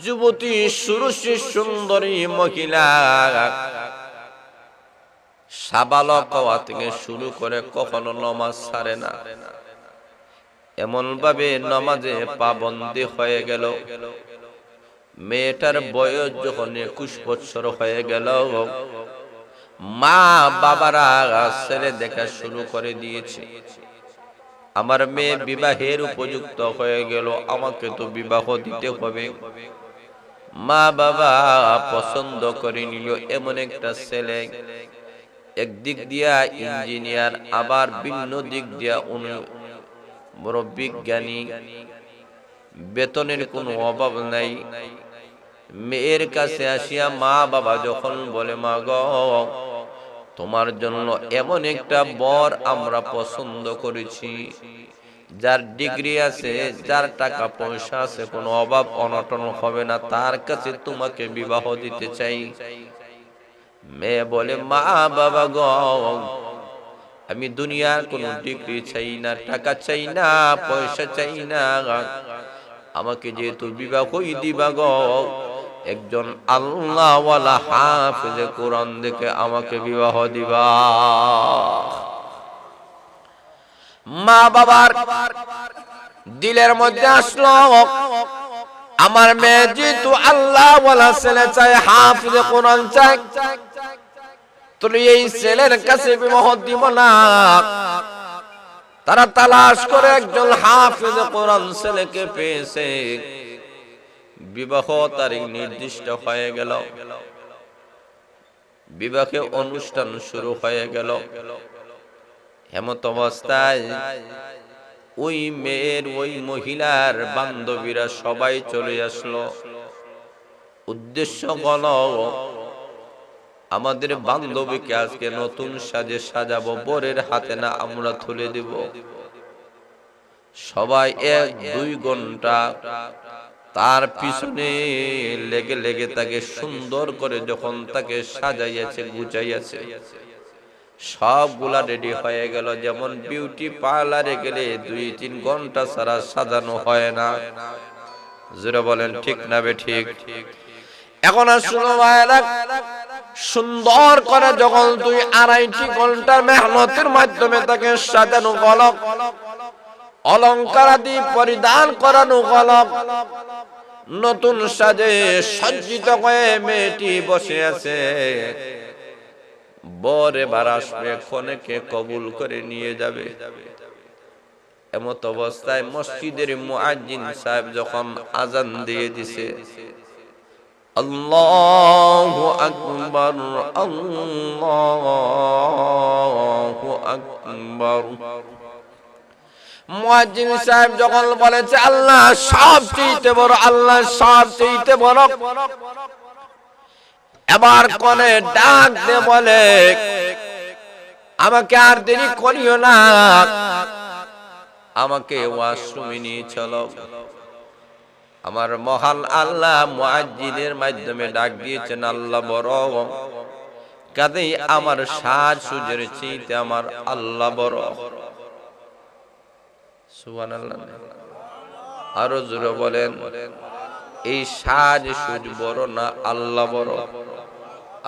[SPEAKER 1] যুবতী সুরুচি সুন্দরী মহিলা, সাবালক হওয়া থেকে শুরু করে কখনো নামাজ ছাড়ে না। এমন ভাবে নামাজে পাবন্দী হয়ে গেল, মেয়েটার বয়স যখন 21 বছর হয়ে গেল, মা বাবারা ছেলে দেখা শুরু করে দিয়েছে। আমার মেয়ে বিবাহের উপযুক্ত হয়ে গেল, আমাকে তো বিবাহ দিতে হবে। মা বাবা পছন্দ করে নিল এমন একটা ছেলে, একদিক দিয়া ইঞ্জিনিয়ার, আবার ভিন্ন দিক দিয়া বড় বিজ্ঞানী, বেতনের কোনো অভাব নাই। মেয়ের কাছে আসিয়া মা বাবা যখন বলে, মা গো তোমার জন্য এমন একটা বর আমরা পছন্দ করেছি, যার ডিগ্রি আছে, যার টাকা পয়সা আছে, কোনো অভাব অনটন হবে না, তার কাছে তোমাকে বিবাহ দিতে চাই। মেয়ে বলে, মা বাবা গো আমি দুনিয়ার কোনো ডিগ্রি চাই না, টাকা চাই না, পয়সা চাই না, আমাকে যেহেতু বিবাহই দিবা গো, একজন আল্লাহওয়ালা হাফেজে কোরআন দেখে আমাকে বিবাহ দিবা। মা বাবার দিলের মধ্যে আসলো, আমার মেয়ে যেহেতু আল্লাহওয়ালা ছেলে চায়, হাফেজে কোরআন চায়, তুমি এই ছেলের কাছে বিবাহ দিব না। তারা তালাশ করে একজন হাফেজে কোরআন ছেলেকে পেয়েছে। বিবাহ তারিখ নির্দিষ্ট হয়ে গেল, বিবাহে অনুষ্ঠান শুরু হয়ে গেল। হেমত অবস্থায় ওই মেয়ের ওই মহিলার বান্ধবীরা সবাই চলে আসলো। উদ্দেশ্য হলো আমাদের বান্ধবীকে আজকে নতুন সাজে সাজাবো, বরের হাতে না আমরা তুলে দেব। সবাই 1-2 ঘন্টা তার পিছনে লেগে লেগে তাকে সুন্দর করে যখন তাকে সাজাইয়াছে গুছাইয়াছে, সবগুলা রেডি হয়ে গেল। যেমন বিউটি পার্লারে গেলে 2-3 ঘন্টা ছাড়া সাজানো হয় না। জোরে বলেন ঠিক না বেঠিক? এখন আসলে ভাইরা সুন্দর করে যখন 2-2.5 ঘন্টার মেহনতের মাধ্যমে তাকে সাজানো হলো, অলংকার আদি পরিধান করানো হলো, নতুন সাজে সজ্জিত হয়ে মেয়েটি বসে আছে। বর এবার আসবে, কনেকে কবুল করে নিয়ে যাবে। এমত অবস্থায় মসজিদের মুয়াজ্জিন সাহেব যখন আজান দিয়ে দিছে, আল্লাহু আকবার, আল্লাহু আকবার, মুয়াজ্জিন সাহেব যখন বলেছে আল্লাহ সবচেয়ে বড়, আল্লাহ সবচেয়ে বড়, এবার কোনে ডাক দিয়ে বলে আমাকে আর দেরি করিও না, আমাকে ওয়াশরুমে নিয়ে চলো। আমার মহান আল্লাহ মুয়াজ্জিনের মাধ্যমে ডাক দিয়েছেন আল্লাহ বড়, কাজেই আমার সাজ সুজের চাইতে আমার আল্লাহ বড়। সুবহানাল্লাহ। আরো জোরে বলেন, এই সাজ সুজ বড় না আল্লাহ বড়?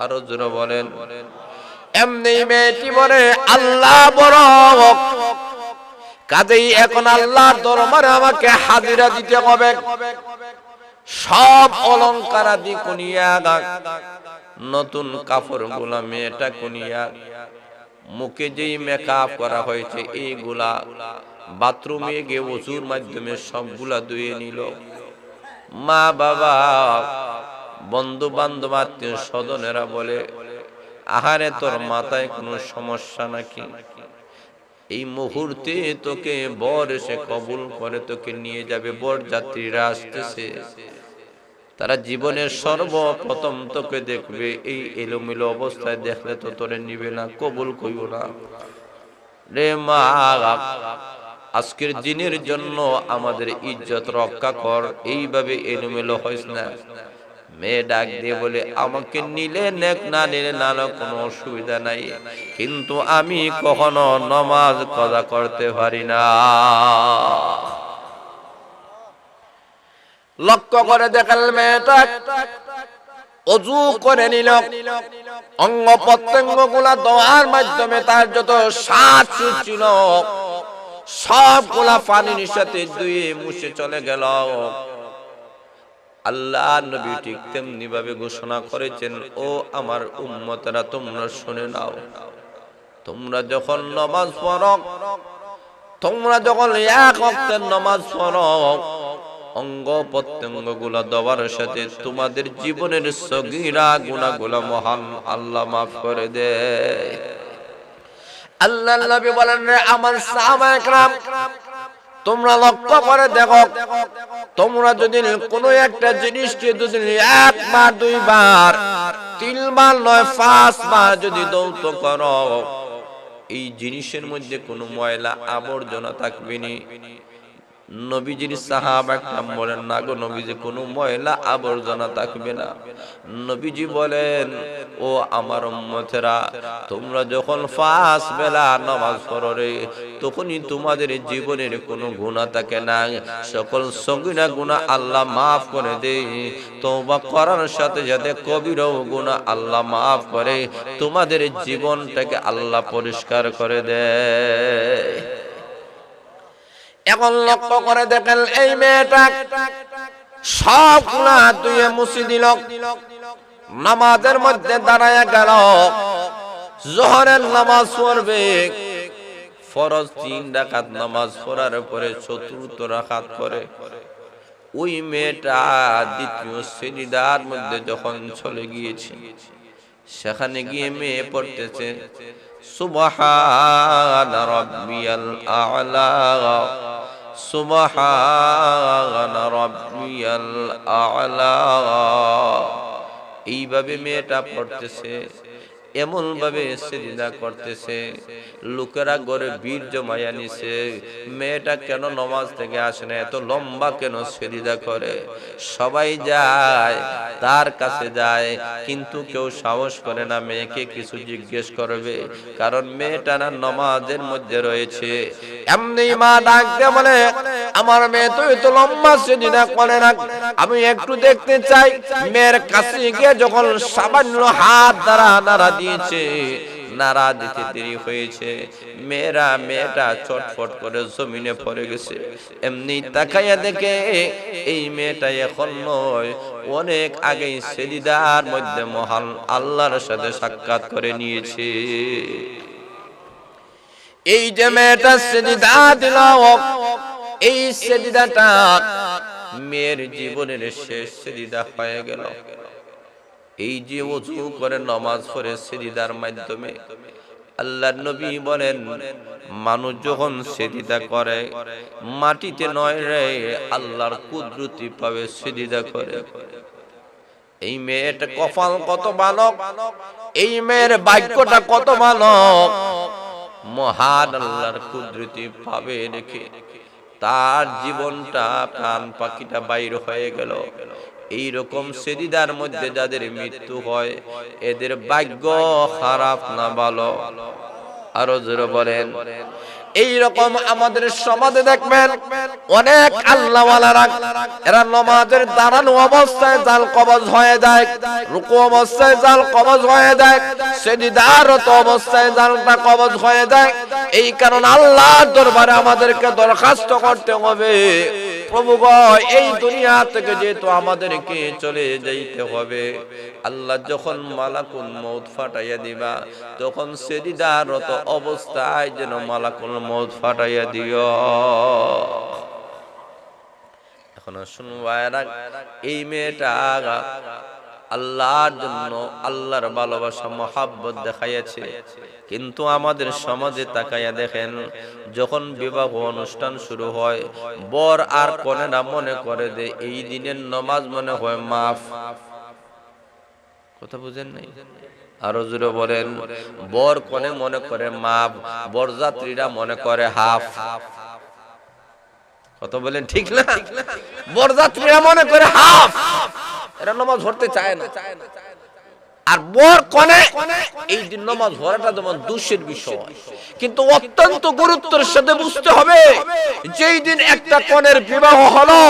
[SPEAKER 1] আরো জোরে বলেন। এমনি মেয়েটি বলে আল্লাহ বড়, কাজেই এখন আল্লাহর দরবারে আমাকে হাজিরা দিতে হবে। সব অলংকার আদি কুনিয়া, নতুন কাপড় গুলা মেয়েটা কুনিয়া, মুখে যেই মেকআপ করা হয়েছে এইগুলা বাথরুমে গিয়ে ওযুর মাধ্যমে সবগুলা ধুয়ে নিল। মা বাবা, বন্ধু বান্ধব, আত্মীয় স্বজনেরা বলে আহারে তোর মাথায় কোনো সমস্যা নাকি? এই মুহূর্তে তোকে বর এসে কবুল করে তোকে নিয়ে যাবে, বর যাত্রীরা আসতেছে, তারা জীবনের সর্বপ্রথম তোকে দেখবে। এই এলোমেলো অবস্থায় দেখলে তো তোরে নিবে না, কবুল কইব না। রে মা, আজকের দিনের জন্য আমাদের ইজ্জত রক্ষা কর, এইভাবে এলোমেলো হইস না। মেয়ে ডাক দিয়ে বলে আমাকে নিলে নেক, না নিলে না, কোনো অসুবিধা নাই, কিন্তু আমি কখনো নামাজ কাজা করতে পারি না। লক্ষ্য করে দেখেন মেয়েটা ওযু করে নিল, অঙ্গ প্রত্যঙ্গ গুলা দোয়ার মাধ্যমে তার যত সাজ ছিল সবগুলা পানির সাথে ধুয়ে মুছে চলে গেল। আল্লাহ নবী ঠিক তেমনি ভাবে ঘোষণা করেছেন, ও আমার উম্মতেরা তোমরা শুনে নাও, তোমরা যখন নামাজ পড়ো, তোমরা যখন এক ওয়াক্তের নামাজ পড়ো, অঙ্গ প্রত্যঙ্গ গুলা দেওয়ার সাথে তোমাদের জীবনের সগীরা গুনাহগুলো মহান আল্লাহ মাফ করে দেয়। আল্লাহর নবী বলেন, রে আমার সাহাবায়ে কেরাম, তোমরা লক্ষ্য করে দেখো, তোমরা যদি কোনো একটা জিনিসকে যদি 1 বার 2 বার 3 বার নয় 5 বার যদি দৌত করো, এই জিনিসের মধ্যে কোনো ময়লা আবর্জনা থাকবে না। নবীজির সাহাবা একরাম বলেন, না গো নবীজি, কোনো ময়লা আবর্জনা থাকবে না। নবীজি বলেন, ও আমার উম্মতেরা, তোমরা যখন 5 বেলা নামাজ পড়ো রে, তখনই তোমাদের জীবনের কোনো গুনাহ থাকে না, সকল সগীরা গুনাহ আল্লাহ মাফ করে দেয়। তওবা করার সাথে সাথে কবিরাও গুনাহ আল্লাহ মাফ করে, তোমাদের জীবনটাকে আল্লাহ পরিষ্কার করে দেয়। এখন লক্ষ্য করে দেখেন, এই মেয়েটা সব গুনাহ ধুয়ে মুছে দিল, নামাজের মধ্যে দাঁড়ায়া গেল। যোহরের নামাজ পড়বে, ফরজ 3 রাকাত নামাজ পড়ার পরে 4র্থ রাকাত পড়ে। ওই মেয়েটা দ্বিতীয় সিজদার মধ্যে যখন চলে গিয়েছে, সেখানে গিয়ে মেয়ে পড়তেছে সুবহানা রাব্বিয়াল আ'লা, সুবহানা রাব্বিয়াল আ'লা। এইভাবে মেয়েটা পড়তেছে, এমন ভাবে সিজদা করতেছে, লোকেরা ঘরে ভিড় জমাইয়া নিছে। মেয়েটা কেন নামাজ থেকে আসে না, এত লম্বা কেন সিজদা করে? সবাই যায়, তার কাছে যায়, কিন্তু কেউ সাহস করে না মেয়েকে কিছু জিজ্ঞেস করবে, কারণ মেয়েটা না নামাজের মধ্যে রয়েছে। এমনি মা ডাক দিয়ে বলে, আমার মেয়ে তো এত লম্বা সিজদা করে না, আমি একটু দেখতে চাই। মেয়ের কাছে গিয়ে যখন সামান্য হাত দ্বারা নাড়া দিয়েছে, নাড়া দিতে দেরি হয়েছে, মেয়েটা চটফট করে জমিনে পড়ে গেছে। এমনি তাকাইয়া দেখে এই মেয়েটা এখন নয়, অনেক আগেই সিজদার মধ্যে মহান আল্লাহর সাথে সাক্ষাৎ করে নিয়েছে। এই যে মেয়েটা সিজদা দিল, এই সিজদাটা মেয়ের জীবনের শেষ সিজদা হয়ে গেল। এই যে ওযু করে নামাজ পড়ে সিজদার মাধ্যমে, আল্লাহর নবী বলেন, মানুষ যখন সিজদা করে মাটিতে নয় রে, আল্লাহর কুদরতি পাবে সিজদা করে। এই মেয়েটা কপাল কত ভালো, এই মেয়ের ভাগ্যটা কত ভালো, মহান আল্লাহর কুদরতি পাবে রেখে তার জীবনটা, প্রাণ পাখিটা বাইর হয়ে গেল। এই রকম সিজদার মধ্যে যাদের মৃত্যু হয়, এদের ভাগ্য খারাপ না ভালো? আরো জোরে বলেন। এই রকম আমাদের সমাজে দেখবেন অনেক আল্লাহওয়ালারা, এরা নামাজের দাঁড়ানো অবস্থায় জাল কবজ হয়ে যায়, রুকু অবস্থায় জাল কবজ হয়ে যায়, সিজদারত অবস্থায় জালটা কবজ হয়ে যায়। এই কারণ আল্লাহর দরবারে আমাদেরকে দরখাস্ত করতে হবে, প্রভু গো, এই দুনিয়া থেকে যেহেতু আমাদেরকে চলে যাইতে হবে, আল্লাহ যখন মালাকুল মউত ফাটাইয়া দিবা, তখন সিজদারত অবস্থায় যেন মালাকুল মউত ফাটাইয়া দিও। এখন শুনবায়রা, এই মেয়েটা আল্লাহর জন্য আল্লাহর ভালোবাসা মহাব্বত দেখাইয়াছে, কিন্তু আমাদের সমাজে তাকাইয়া দেখেন, যখন বিবাহ অনুষ্ঠান শুরু হয়, বর আর কনেরা মনে করে যে এই দিনের নামাজ মনে হয় মাফ। কথা বুঝেন নাই? আরো জোরে বলেন। বর কনে মনে করে মাফ, বরযাত্রীরা মনে করে হাফ। কথা বলেন ঠিক না? বরযাত্রীরা মনে করে হাফ, এরা নামাজ পড়তে চায় না। আর বর কনে এই দিন নামাজ পড়াটা যেমন দুঃখের বিষয়, কিন্তু অত্যন্ত গুরুত্বের সাথে বুঝতে হবে, যেই দিন একটা কনের বিবাহ হলো,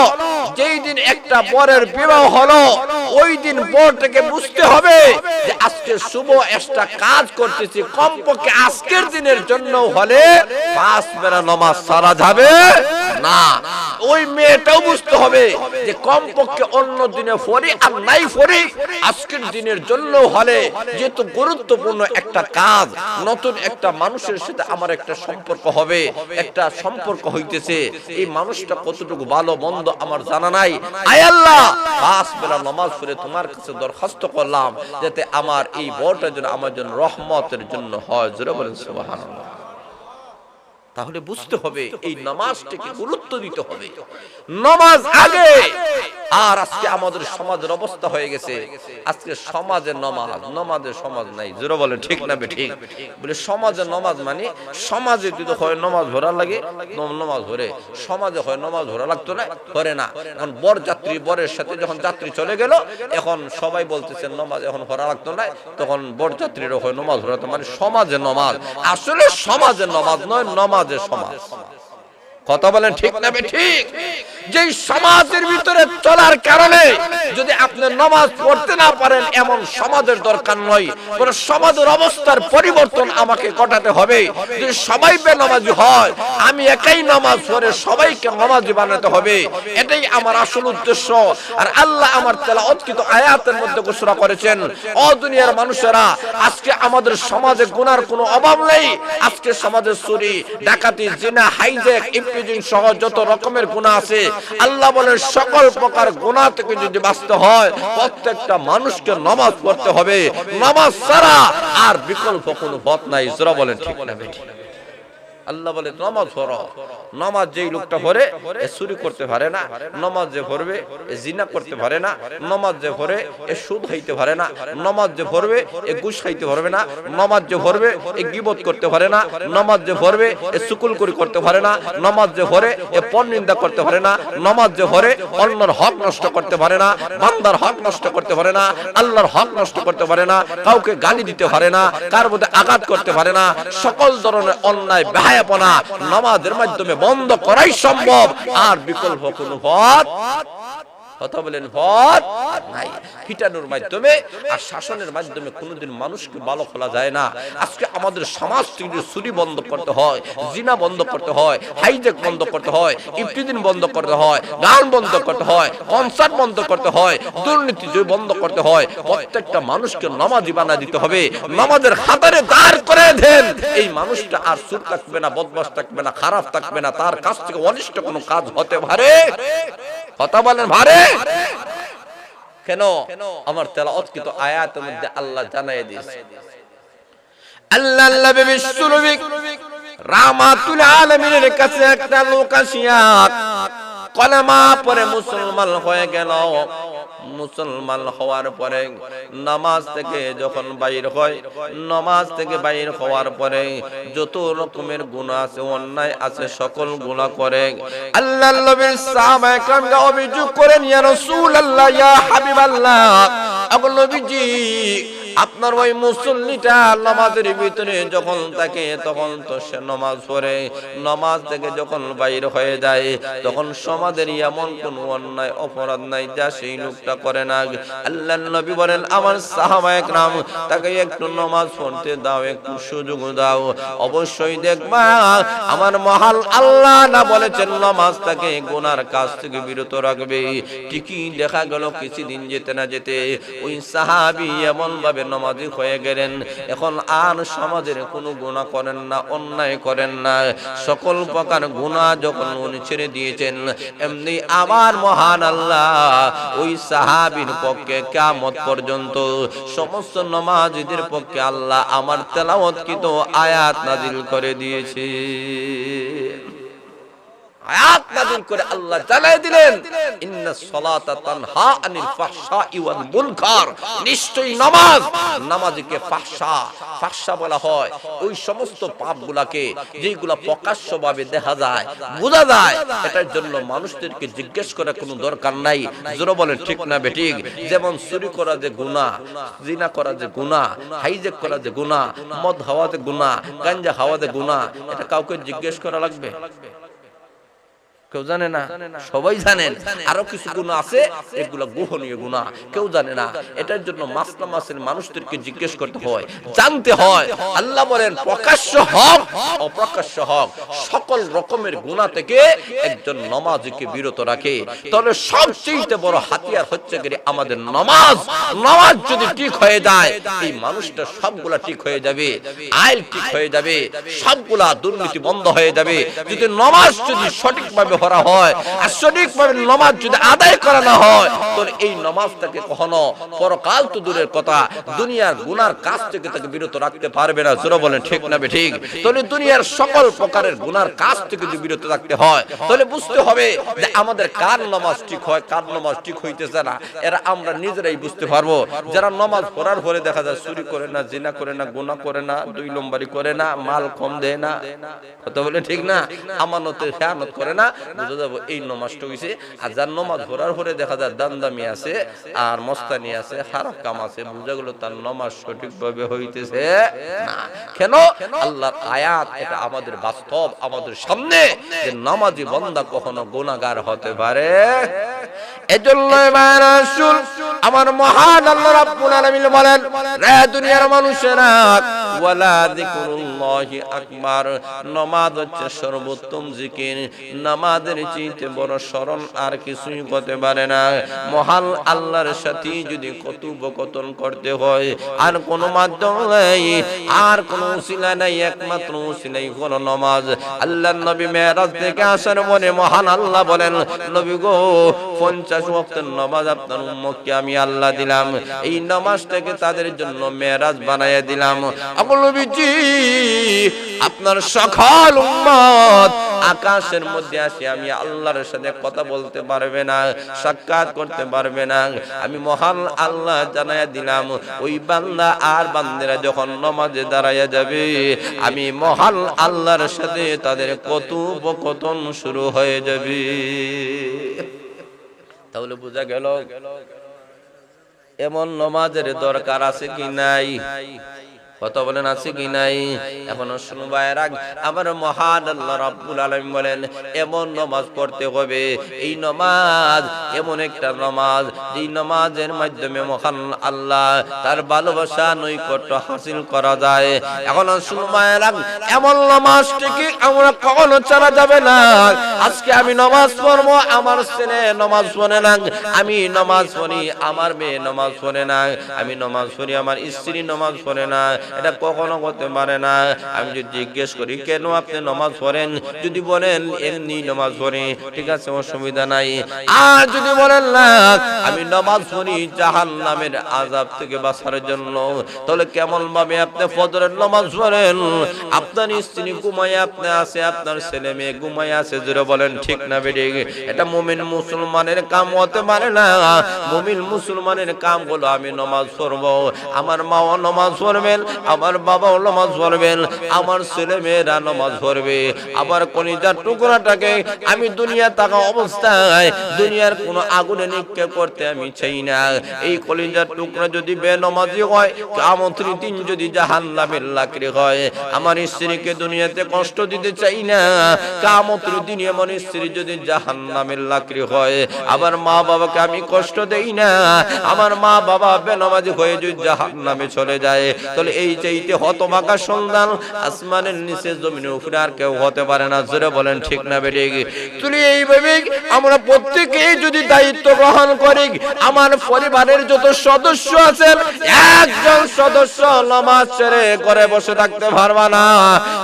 [SPEAKER 1] যেই দিন একটা বরের বিবাহ হলো, ওই দিন বরটাকে বুঝতে হবে যে আজকে শুভ একটা কাজ করতেছি, কমপক্ষে আজকের দিনের জন্য হলে 5 বেলা নামাজ সারা যাবে না। ওই মেয়েটাও বুঝতে হবে যে কমপক্ষে অন্য দিনে পড়ি আর নাই পড়ি, আজকের দিনের জন্য হলে যেহেতু গুরুত্বপূর্ণ একটা কাজ, নতুন একটা মানুষের সাথে আমার একটা সম্পর্ক হবে, একটা সম্পর্ক হইতেছে, এই মানুষটা কতটুকু ভালো মন্দ আমার জানা নাই। আয় আল্লাহ, 5 বেলা নামাজ পড়ে তোমার কাছে দরখাস্ত করলাম যাতে আমার এই বরটা যেন আমার জন্য রহমতের জন্য হয়। জোরে বলেন সুবহানাল্লাহ। তাহলে বুঝতে হবে এই নামাজটাকে গুরুত্ব দিতে হবে, নামাজ আগে। আর আজকে আমাদের সমাজের অবস্থা হয়ে গেছে, আজকে সমাজের নামাজ, নামাজের সমাজ নাই। জোরে বলে ঠিক না ঠিক? বলে সমাজের নামাজ মানে সমাজে যদি হয় নামাজ ভরা লাগে, নামাজ ভরে, সমাজে হয় নামাজ ভরা লাগতো না, করে না। এখন বর যাত্রী, বরের সাথে যখন যাত্রী চলে গেল, এখন সবাই বলতেছেন নামাজ এখন ভরা লাগতো না, তখন বর যাত্রীরও হয় নামাজ ভরা, মানে সমাজের নামাজ। আসলে সমাজের নামাজ নয়, নামাজের সমাজ। কথা বলেন ঠিক না ঠিক? যে সমাজের ভিতরে চলার কারণে যদি আপনি নামাজ পড়তে না পারেন, এমন সমাজের দরকার নয়, পুরো সমাজের অবস্থার পরিবর্তন আমাকে ঘটাতে হবে। যদি সবাই বেনামাজি হয়, আমি একাই নামাজ পড়ে সবাইকে নামাজি বানাতে হবে, এটাই আমার আসল উদ্দেশ্য। আর আল্লাহ আমার তেলাওয়াতকৃত আয়াতের মধ্যে ঘোষণা করেছেন, ও দুনিয়ার মানুষেরা, আজকে আমাদের সমাজে গুনার কোনো অভাব নেই। আজকে সমাজে চুরি, ডাকাতি, জিনা, হাইজ্যাক, ইমপ্রিজিং সহ যত রকমের গুনাহ আছে, আল্লাহ বলেন সকল প্রকার গুনাহ থেকে যদি বাঁচতে হয় প্রত্যেকটা মানুষকে নামাজ পড়তে হবে, নামাজ ছাড়া আর বিকল্প কোনো পথ নাই। যারা বলেন ঠিক না বেঠিক? আল্লাহ বলে নামাজ পড়ো। নামাজ যেই লোকটা পড়ে এ চুরি করতে পারে না, নামাজ যে পড়বে এ জিনা করতে পারে না, নামাজ যে পড়ে এ সুদ খাইতে পারে না, নামাজ যে পড়বে এ ঘুষ খাইতে পারবে না, নামাজ যে পড়বে এ গীবত করতে পারে না, নামাজ যে পড়বে এ চুগলখড়ি করতে পারে না, নামাজ যে পড়ে এ পরনিন্দা করতে পারে না, নামাজ যে পড়ে অন্যের হক নষ্ট করতে পারে না, বান্দার হক নষ্ট করতে পারে না, আল্লাহর হক নষ্ট করতে পারে না, কাউকে গালি দিতে পারে না, কার মধ্যে আঘাত করতে পারে না। সকল ধরনের অন্যায় বেহায়াপনা নামাজের মাধ্যমে বন্ধ করাই সম্ভব, আর বিকল্প কোনো পথ কথা বলেন পথ নাই। ফিটানোর মাধ্যমে আর শাসনের মাধ্যমে কোনোদিন মানুষকে ভালো করা যায় না। আজকে আমাদের সমাজ থেকে চুরি বন্ধ করতে হয়, জিনা বন্ধ করতে হয়, হাইজ্যাক বন্ধ করতে হয়, ইফতিদিন বন্ধ করতে হয়, গান বন্ধ করতে হয়, কনসার্ট বন্ধ করতে হয়, দুর্নীতি বন্ধ করতে হয়। প্রত্যেকটা মানুষকে নামাজি বানিয়ে দিতে হবে, নামাজের খাতারে দাঁড় করে দেন। এই মানুষটা আর চুর থাকবে না, বদমাশ থাকবে না, খারাপ থাকবে না, তার কাছ থেকে অনিষ্ট কোনো কাজ হতে পারে কথা বলেন ভারে কেন? আমার তেলাওয়াতকৃত আয়াতের মধ্যে আল্লাহ জানায় দিয়েছে, আল্লাহ নবী বিশ্বনবী রাহমাতুল আলামিনের কাছে একটা লোক আসিয়া কলেমা পড়ে মুসলমান হয়ে গেল। মুসলমান হওয়ার পরে নামাজ থেকে যখন বাইর হয়, নামাজ থেকে বাইর হওয়ার পরে যত রকমের গুনাহ আছে, অন্যায় আছে, সকল গুনাহ করে। আল্লাহর নবীর সাহাবায়ে কেরামরা অভিযোগ করেন, ইয়া রাসূলুল্লাহ, ইয়া হাবিবাল্লাহ, ওগো নবীজি, আপনার ওই মুসল্লিটা নামাজের ভিতরে যখন থাকে তখন তো সে নামাজ পড়ে, নামাজ থেকে যখন বাইর হয়ে যায় তখন সমাজের এমন কোন অন্যায় অপরাধ নাই যা সেই লোকটা করে না। আল্লাহর নবী বলেন, আমার সাহাবায়ে কেরাম তাকে একটু নামাজ পড়তে দাও, একটু সুযোগ দাও, অবশ্যই দেখবা আমার মহান আল্লাহ না বলেছেন নামাজ তাকে গুনার কাজ থেকে বিরত রাখবে। ঠিকই দেখা গেল কিছুদিন যেতে না যেতে ওই সাহাবী এমন ভাবে নামাজি হয়ে গেলেন, এখন আর সমাজের কোনো গুনাহ করেন না, অন্যায় করেন না। সকল প্রকার গুনাহ যখন উনি ছেড়ে দিয়েছেন, এমনি আমার মহান আল্লাহ ওই সাহাবীর পক্ষে কিয়ামত পর্যন্ত সমস্ত নামাজীদের পক্ষে আল্লাহ আমার তেলাওয়াতকৃত আয়াত নাযিল করে দিয়েছে। আয়াত নাযিল করে আল্লাহ জানায় দিলেন, ইন্নাস সালাতা তানহা আনিল ফাহশাই ওয়াল মুনকার, নিশ্চয়ই নামাজ, নামাজকে ফাহশা বলা হয় ওই সমস্ত পাপগুলাকে যেগুলা প্রকাশ্যভাবে দেখা যায়, বোঝা যায়, এটার জন্য মানুষদেরকে জিজ্ঞেস করার কোনো দরকার নাই। জোরে বলেন ঠিক না বেঠিক? যেমন চুরি করা যে গুনাহ, জিনা করা যে গুনাহ, হাইজ্যাক করা যে গুনাহ, মদ খাওয়া যে গুনাহ, গাঁজা খাওয়া যে গুনাহ, এটা কাউকে জিজ্ঞেস করা লাগবে? কেউ জানে না, সবাই জানেন। আরো কিছু গুনাহ আছে, এগুলা গোপনীয় গুনাহ, কেউ জানে না। এটার জন্য মাসলা মাসের মানুষদেরকে জিজ্ঞেস করতে হয়, জানতে হয়। আল্লাহ বলেন, প্রকাশ্য হক অপ্রকাশ্য হক সকল রকমের গুনাহ থেকে একজন নামাজীকে বিরত রাখে। তবে সবচেয়ে বড় হাতিয়ার হচ্ছে আমাদের নামাজ। নামাজ যদি ঠিক হয়ে যায়, এই মানুষটা সবগুলা ঠিক হয়ে যাবে, আইল ঠিক হয়ে যাবে, সবগুলা দুর্নীতি বন্ধ হয়ে যাবে। যদি নামাজ যদি সঠিকভাবে পড়া হয় আর সঠিকভাবে নামাজ যদি আদায় করা না হয়, তাহলে এই নামাজটাকে কখনো পরকাল তো দূরের কথা, দুনিয়ার গুনার কাজ থেকে তাকে বিরত রাখতে পারবে না। জোরে বলেন ঠিক না বেঠিক? তাহলে দুনিয়ার সকল প্রকারের গুনার কাজ থেকে যদি বিরত রাখতে হয়, তাহলে বুঝতে হবে যে আমাদের কার নামাজ ঠিক হয়, কার নামাজ ঠিক হইতেছে না। এরা আমরা নিজেরাই বুঝতে পারবো। যারা নামাজ পড়ার পরে দেখা যায় চুরি করে না, জিনা করে না, গুনাহ করে না, দুই নম্বরি করে না, মাল কম দেয় না, কথা বলে ঠিক না, আমানতের খেয়ানত করে না, বুঝা যাবো এই নামাজটা হইছে। আর যার নামাজ পড়ার পরে দেখা যায় দান্দামি আছে আর মস্তানি আছে, খারাপ কাম আছে, বুঝা গেল তার নামাজ সঠিকভাবে হইতেছে না। কেন? আল্লাহর আয়াত এটা আমাদের বাস্তব, আমাদের সামনে, যে নামাজি বান্দা কখনো গুনাহগার হতে পারে। এজন্য রাসূল আমার মহান আল্লাহ রাব্বুল আলামিন বলেন, রে দুনিয়ার মানুষেরা, ওয়ালা যিকরুল্লাহি আকবার, নামাজ হচ্ছে সর্বোত্তম জিকির। নামাজের চেয়ে বড় স্মরণ আর কিছুই হতে পারে না। মহান আল্লাহর সাথে যদি কথোপকথন করতে হয়, আর কোনো মাধ্যম নাই, আর কোনো উসিলা নাই, একমাত্র উসিলাই হলো নামাজ। আল্লাহর নবী মেরাজ থেকে আসার পরে মহান আল্লাহ বলেন, নবী গো, 50 ওয়াক্তের নামাজ আপনার উম্মতকে আমি আল্লাহ দিলাম, এই নামাজটাকে তাদের জন্য মেরাজ বানাইয়া দিলাম। আপনি নবীজি, আপনার সকল উম্মত আকাশের মধ্যে আসে আমি আল্লাহর সাথে কথা বলতে পারবে না, সাক্ষাৎ করতে পারবে না। আমি মহান আল্লাহ জানাইয়া দিলাম, ওই বান্দা আর বান্দিরা যখন নামাজে দাঁড়াইয়া যাবে, আমি মহান আল্লাহর সাথে তাদের কথোপকথন শুরু হয়ে যাবে। তাহলে বোঝা গেল এমন নামাজের দরকার আছে কি নাই? কথা বলেন, আছে কি নাই? এখন শুনবায় রাখ, আমার মহান আল্লাহ রাব্বুল আলামিন বলেন, এমন নামাজ পড়তে হবে, এই নামাজ এমন একটা নামাজ, যেই নামাজের মাধ্যমে মহান আল্লাহ তার ভালোবাসা নৈকট্য হাসিল করা যায়। এখন শুনবায় রাখ, এমন নামাজটিকে আমরা কখনো ছাড়া যাবে না। আজকে আমি নামাজ পড়বো, আমার ছেলে নামাজ পড়ে না, আমি নামাজ পড়ি, আমার মেয়ে নামাজ পড়ে না, আমি নামাজ পড়ি, আমার স্ত্রী নামাজ পড়ে না, এটা কখনো করতে পারে না। আমি যদি জিজ্ঞেস করি কেন আপনি নামাজ পড়েন, যদি বলেন এমনি নামাজ পড়ি, ঠিক আছে, অসুবিধা নাই। আর যদি বলেন না আমি নামাজ পড়ি জাহান্নামের আযাব থেকে বাঁচার জন্য, তাহলে কেমন ভাবে আপনি ফজরের নামাজ পড়েন, আপনার স্ত্রী ঘুমায় আপনি আছে, আপনার ছেলে মেয়ে ঘুমায় আছে, জোরে বলেন ঠিক না বেঠিক? এটা মুমিন মুসলমানের কাম হতে পারে না। মুমিন মুসলমানের কাম হলো আমি নামাজ পড়বো, আমার মাও নামাজ পড়বেন, আমার বাবাও নামাজ পড়বেন, আমার ছেলে মেয়েরা নামাজ পড়বে। আমার কলিজার টুকরাটাকে আমি দুনিয়া থাকা অবস্থায় দুনিয়ার কোনো আগুনে নিক্ষেপ করতে আমি চাই না। এই কলিজার টুকরা যদি বেনামাজি হয়, কিয়ামতের দিন যদি জাহান্নামের লাকড়ি হয়, আমার স্ত্রীকে দুনিয়াতে কষ্ট দিতে চাই না। কিয়ামতের দিন এমন স্ত্রী যদি জাহান্নামের লাকড়ি হয়, আবার মা বাবাকে আমি কষ্ট দেই না। আমার মা বাবা বেনামাজি হয়ে যদি জাহান্নামে চলে যায়, তাহলে এই চাইতে হতভাগা সন্তান আসমানের নিচে জমিনের উপরে আর কেউ হতে পারে না। জোরে বলেন ঠিক না বেঠিক? তুই এইভাবে আমরা প্রত্যেকেই যদি দায়িত্ব গ্রহণ করি, আমার পরিবারের যত সদস্য আছেন, একজন সদস্য নামাজ ছেড়ে ঘরে বসে থাকতে পারবা না।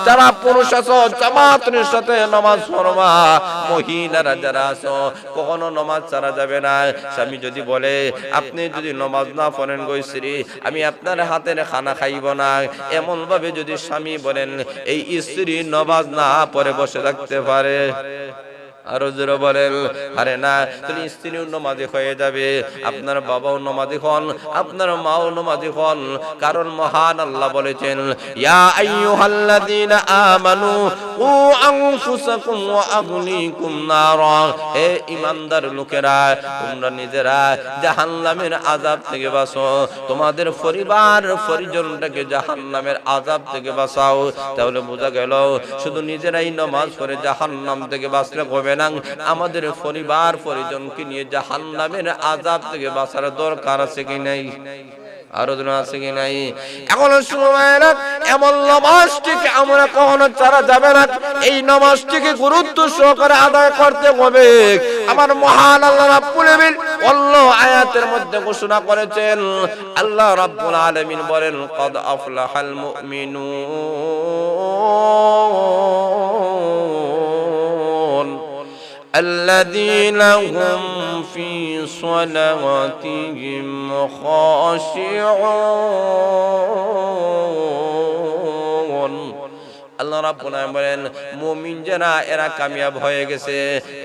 [SPEAKER 1] যারা পুরুষ আছো জামাতের সাথে নামাজ পড়বা, মহিলারা যারা আছো কখনো নামাজ ছাড়া যাবে না। স্বামী যদি বলে আপনি যদি নামাজ না পড়েন গো স্ত্রী, আমি আপনার হাতের খানা খাইব না, এমন ভাবে যদি স্বামী বলেন, এই স্ত্রী নামাজ না পড়ে বসে থাকতে পারে? আরো জোরে বলেন, আরে না, তাহলে স্ত্রীও নামাজি হয়ে যাবে, আপনার বাবাও নামাজি হন, আপনার মাও নামাজি হন। কারণ মহান আল্লাহ বলেছেন, ইয়া আইয়ুহাল্লাযীনা আমানু কু আনফুসাকুম ওয়া আহলিকুম নারা, হে ঈমানদার লোকেরা, তোমরা নিজেরা জাহান্নামের আযাব থেকে বাঁচো, তোমাদের পরিবার পরিজনটাকে জাহান্নামের আযাব থেকে বাঁচাও। তাহলে বোঝা গেল শুধু নিজেরাই নামাজ পড়ে জাহান্নাম থেকে বাঁচলে হবে না, আমাদের পরিবার পরিজনকে নিয়ে জাহান্নামের আযাব থেকে বাঁচার দরকার আছে কি নাই? আরো দিন আছে কি নাই? এখন সময় না, এমন নামাজটিকে আমরা কখনো ছাড়া যাবে না। এই নামাজটিকে গুরুত্ব সহকারে আদায় করতে হবে। আমার মহান আল্লাহ রাব্বুল আলামিন অন্য আয়াতের মধ্যে ঘোষণা করেছেন, আল্লাহ রাব্বুল আলামিন বলেন, ক্বাদ আফলাহাল মুমিনুন الذين هم في صلواتهم خاشعون। আল্লাহ রাব্বুল আলামিন বলেন, মুমিন যারা এরা কামিয়াব হয়ে গেছে।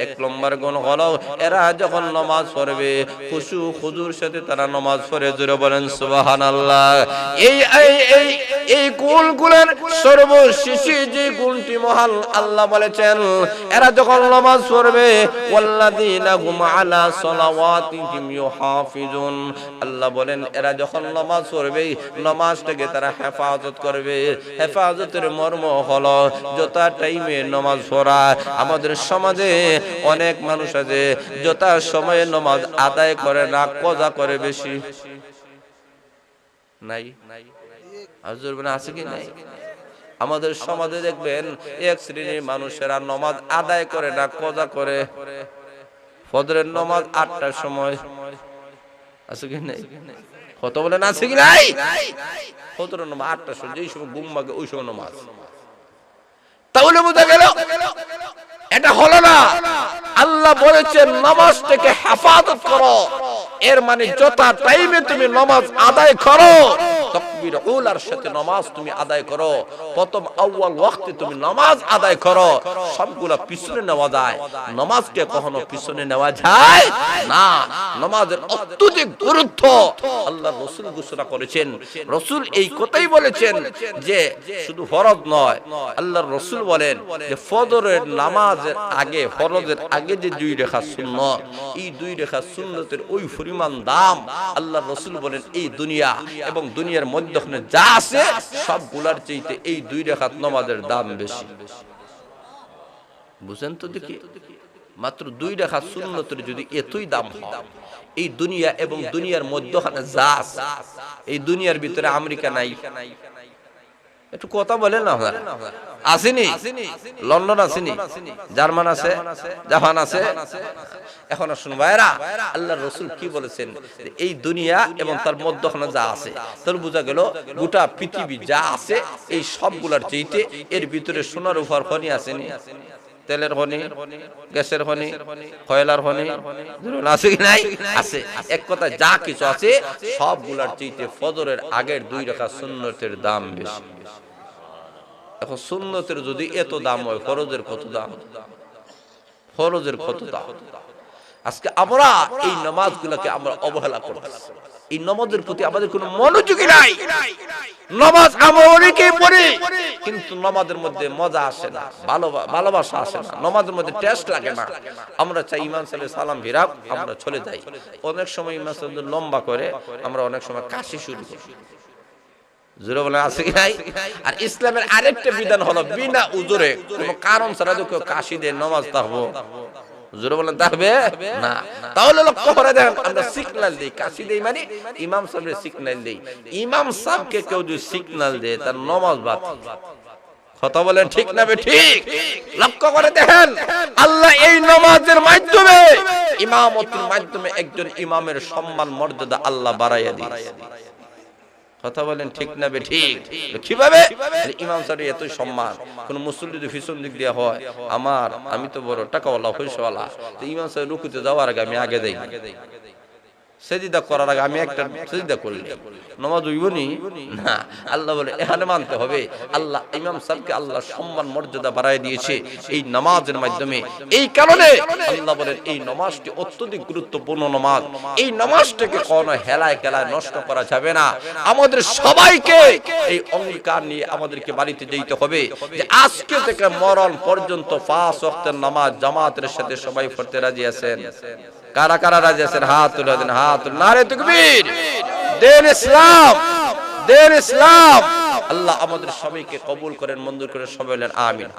[SPEAKER 1] এক নম্বর গুণ হলো এরা যখন নামাজ পড়বে খুশু খুজুর সাথে তারা নামাজ পড়ে। জোরে বলেন সুবহানাল্লাহ। এই গুণগুলোর সর্বশেষ যে গুণটি মহান আল্লাহ বলেছেন, এরা যখন নামাজ পড়বে, ওয়াল্লাযীনা হুম আলা সালাওয়াতিহিম ইউহাফিজুন, আল্লাহ বলেন এরা যখন নামাজ পড়বে নামাজটাকে তারা হেফাজত করবে। হেফাজতের মর্ম হলো যথা টাইমে নামাজ পড়া। আমাদের সমাজে অনেক মানুষ আছে যথা সময়ে নামাজ আদায় করে না, কজা করে বেশি। নাই হুজুর বলেন আছে কি নাই? আমাদের সমাজে দেখবেন এক শ্রেণীর মানুষেরা নামাজ আদায় করে না, কজা করে। ফজরের নামাজ 8টার সময় আছে কি নাই? কত বলেন আছে কি নাই? ফজরের নামাজ 8টার সময়, যেই সময় ঘুম ভাঙে ওই সময় নামাজ। তাহলে বোঝা গেল এটা হলো না। আল্লাহ বলেছেন নামাজটাকে হেফাজত করো, এর মানে যত টাইমে তুমি নামাজ আদায় করো, তাকবীর উলার সাথে নামাজ তুমি আদায় করো, প্রথম আউয়াল ওয়াক্তে তুমি নামাজ আদায় করো। সবগুলা পিছনে নেওয়া যায়, নামাজকে কখনো পিছনে নেওয়া যায় না। নামাজের অত্যধিক গুরুত্ব আল্লাহ রাসূল ঘোষণা করেছেন। রাসূল এই কথাই বলেছেন যে শুধু ফরজ নয়, আল্লাহর রাসূল বলেন যে ফজরের নামাজের আগে, ফরজের আগে যে 2 রাকাত সুন্নাত, এই 2 রাকাত সুন্নাতের ওই পরিমাণ দাম আল্লাহর রাসূল বলেন এই দুনিয়া এবং দুনিয়ার মধ্যখানে যা আছে সবগুলার চাইতে এই 2 রাকাত নামাজের দাম বেশি। বুঝেন তো দেখি, মাত্র 2 রাকাত সুন্নাতের যদি এতই দাম হয়, এই দুনিয়া এবং দুনিয়ার মধ্যখানে যা আছে, এই দুনিয়ার ভিতরে আমেরিকা নাই, একটু কথা বলেন না, আসেনি? লন্ডন আসেনি, জার্মান আছে, জাপান আছে। এখন শুনুন ভাইরা, আল্লাহর রাসূল কি বলেছেন, এই দুনিয়া এবং তার মধ্যখানে যা আছে, তাহলে বোঝা গেল গোটা পৃথিবী যা আছে এই সবগুলার চাইতে এর ভিতরে সোনার উপর খনি আসেনি, তেলের খনি, গ্যাসের খনি, কয়লার খনি আছে কি নাই? আছে। এক কথা যা কিছু আছে সবগুলার চাইতে ফজরের আগের 2 রাকাত সুন্নতের দাম বেশি। এখন সুন্নতের যদি এত দাম হয়, ফরজের কত দাম? ফরজের কত দাম? আজকে আমরা এই নামাজগুলোকে আমরা অবহেলা করতেছি, এই নামাজের প্রতি আমাদের কোনো মনোযোগী নাই। নামাজ আমরা অনেকেই পড়ি, কিন্তু নামাজের মধ্যে মজা আসে না, ভালোবাসা আসে না, নামাজের মধ্যে টেস্ট লাগে না। আমরা চাই ইমাম সাহেব সালাম ফিরাক, আমরা চলে যাই। অনেক সময় ইমাম সাহেব লম্বা করে, আমরা অনেক সময় কাশি শুরু করি। জোরে বলে আছে কি নাই? আর ইসলামের আরেকটা বিধান হলো বিনা উজরে কোনো কারণ ছাড়া যদি কেউ কাশি দেয় নামাজ তাহবো, জোরে বলেন তাহবে না। তাহলে লক্ষ্য করে দেখেন, আমরা সিগন্যাল দেই, কাশি দেই মানে ইমাম সাহেবের সিগন্যাল দেই। ইমাম সাহেবকে কেউ যদি সিগন্যাল দেয় তার নামাজ বাতিল। কথা বলেন ঠিক না ঠিক? লক্ষ্য করে দেখেন, আল্লাহ এই নামাজের মাধ্যমে, ইমামতের মাধ্যমে একজন ইমামের সম্মান মর্যাদা আল্লাহ বাড়াইয়া দিয়েছে। কথা বলেন ঠিক না ঠিক? কিভাবে? ইমাম সাহেব এত সম্মান, কোন মুসল্লি যদি পিছন দিক দিয়ে হয়, আমি তো বড় টাকাওয়ালা পয়সাওয়ালা, তো ইমাম সাহেব রুকুতে যাওয়ার আগে আমি আগে দেই, সেজদা করার আগে আমি একটা সেজদা করলি, নামাজ হইবনি না। আল্লাহ বলে এখানে মানতে হবে, আল্লাহ ইমাম সাহেবকে আল্লাহ সম্মান মর্যাদা বাড়ায় দিয়েছে এই নামাজের মাধ্যমে। এই কারণে আল্লাহ বলেন এই নামাজটি অত্যধিক গুরুত্বপূর্ণ নামাজ। এই নামাজটাকে কোনো হেলায় খেলায় নষ্ট করা যাবে না। আমাদের সবাইকে এই অঙ্গীকার নিয়ে আমাদেরকে বাড়িতে যেতে হবে যে আজকে থেকে মরণ পর্যন্ত 5 ওয়াক্তের নামাজ জামাতের সাথে সবাই পড়তে রাজি আছেন? কারা কারা রাজি আছেন? হাত তুলে দেন, হাত তুলে। নারে তাকবীর, দেন ইসলাম, দেন ইসলাম। আল্লাহ আমাদের সবাইকে কবুল করেন, মঞ্জুর করেন। সবাই বলেন আমিন।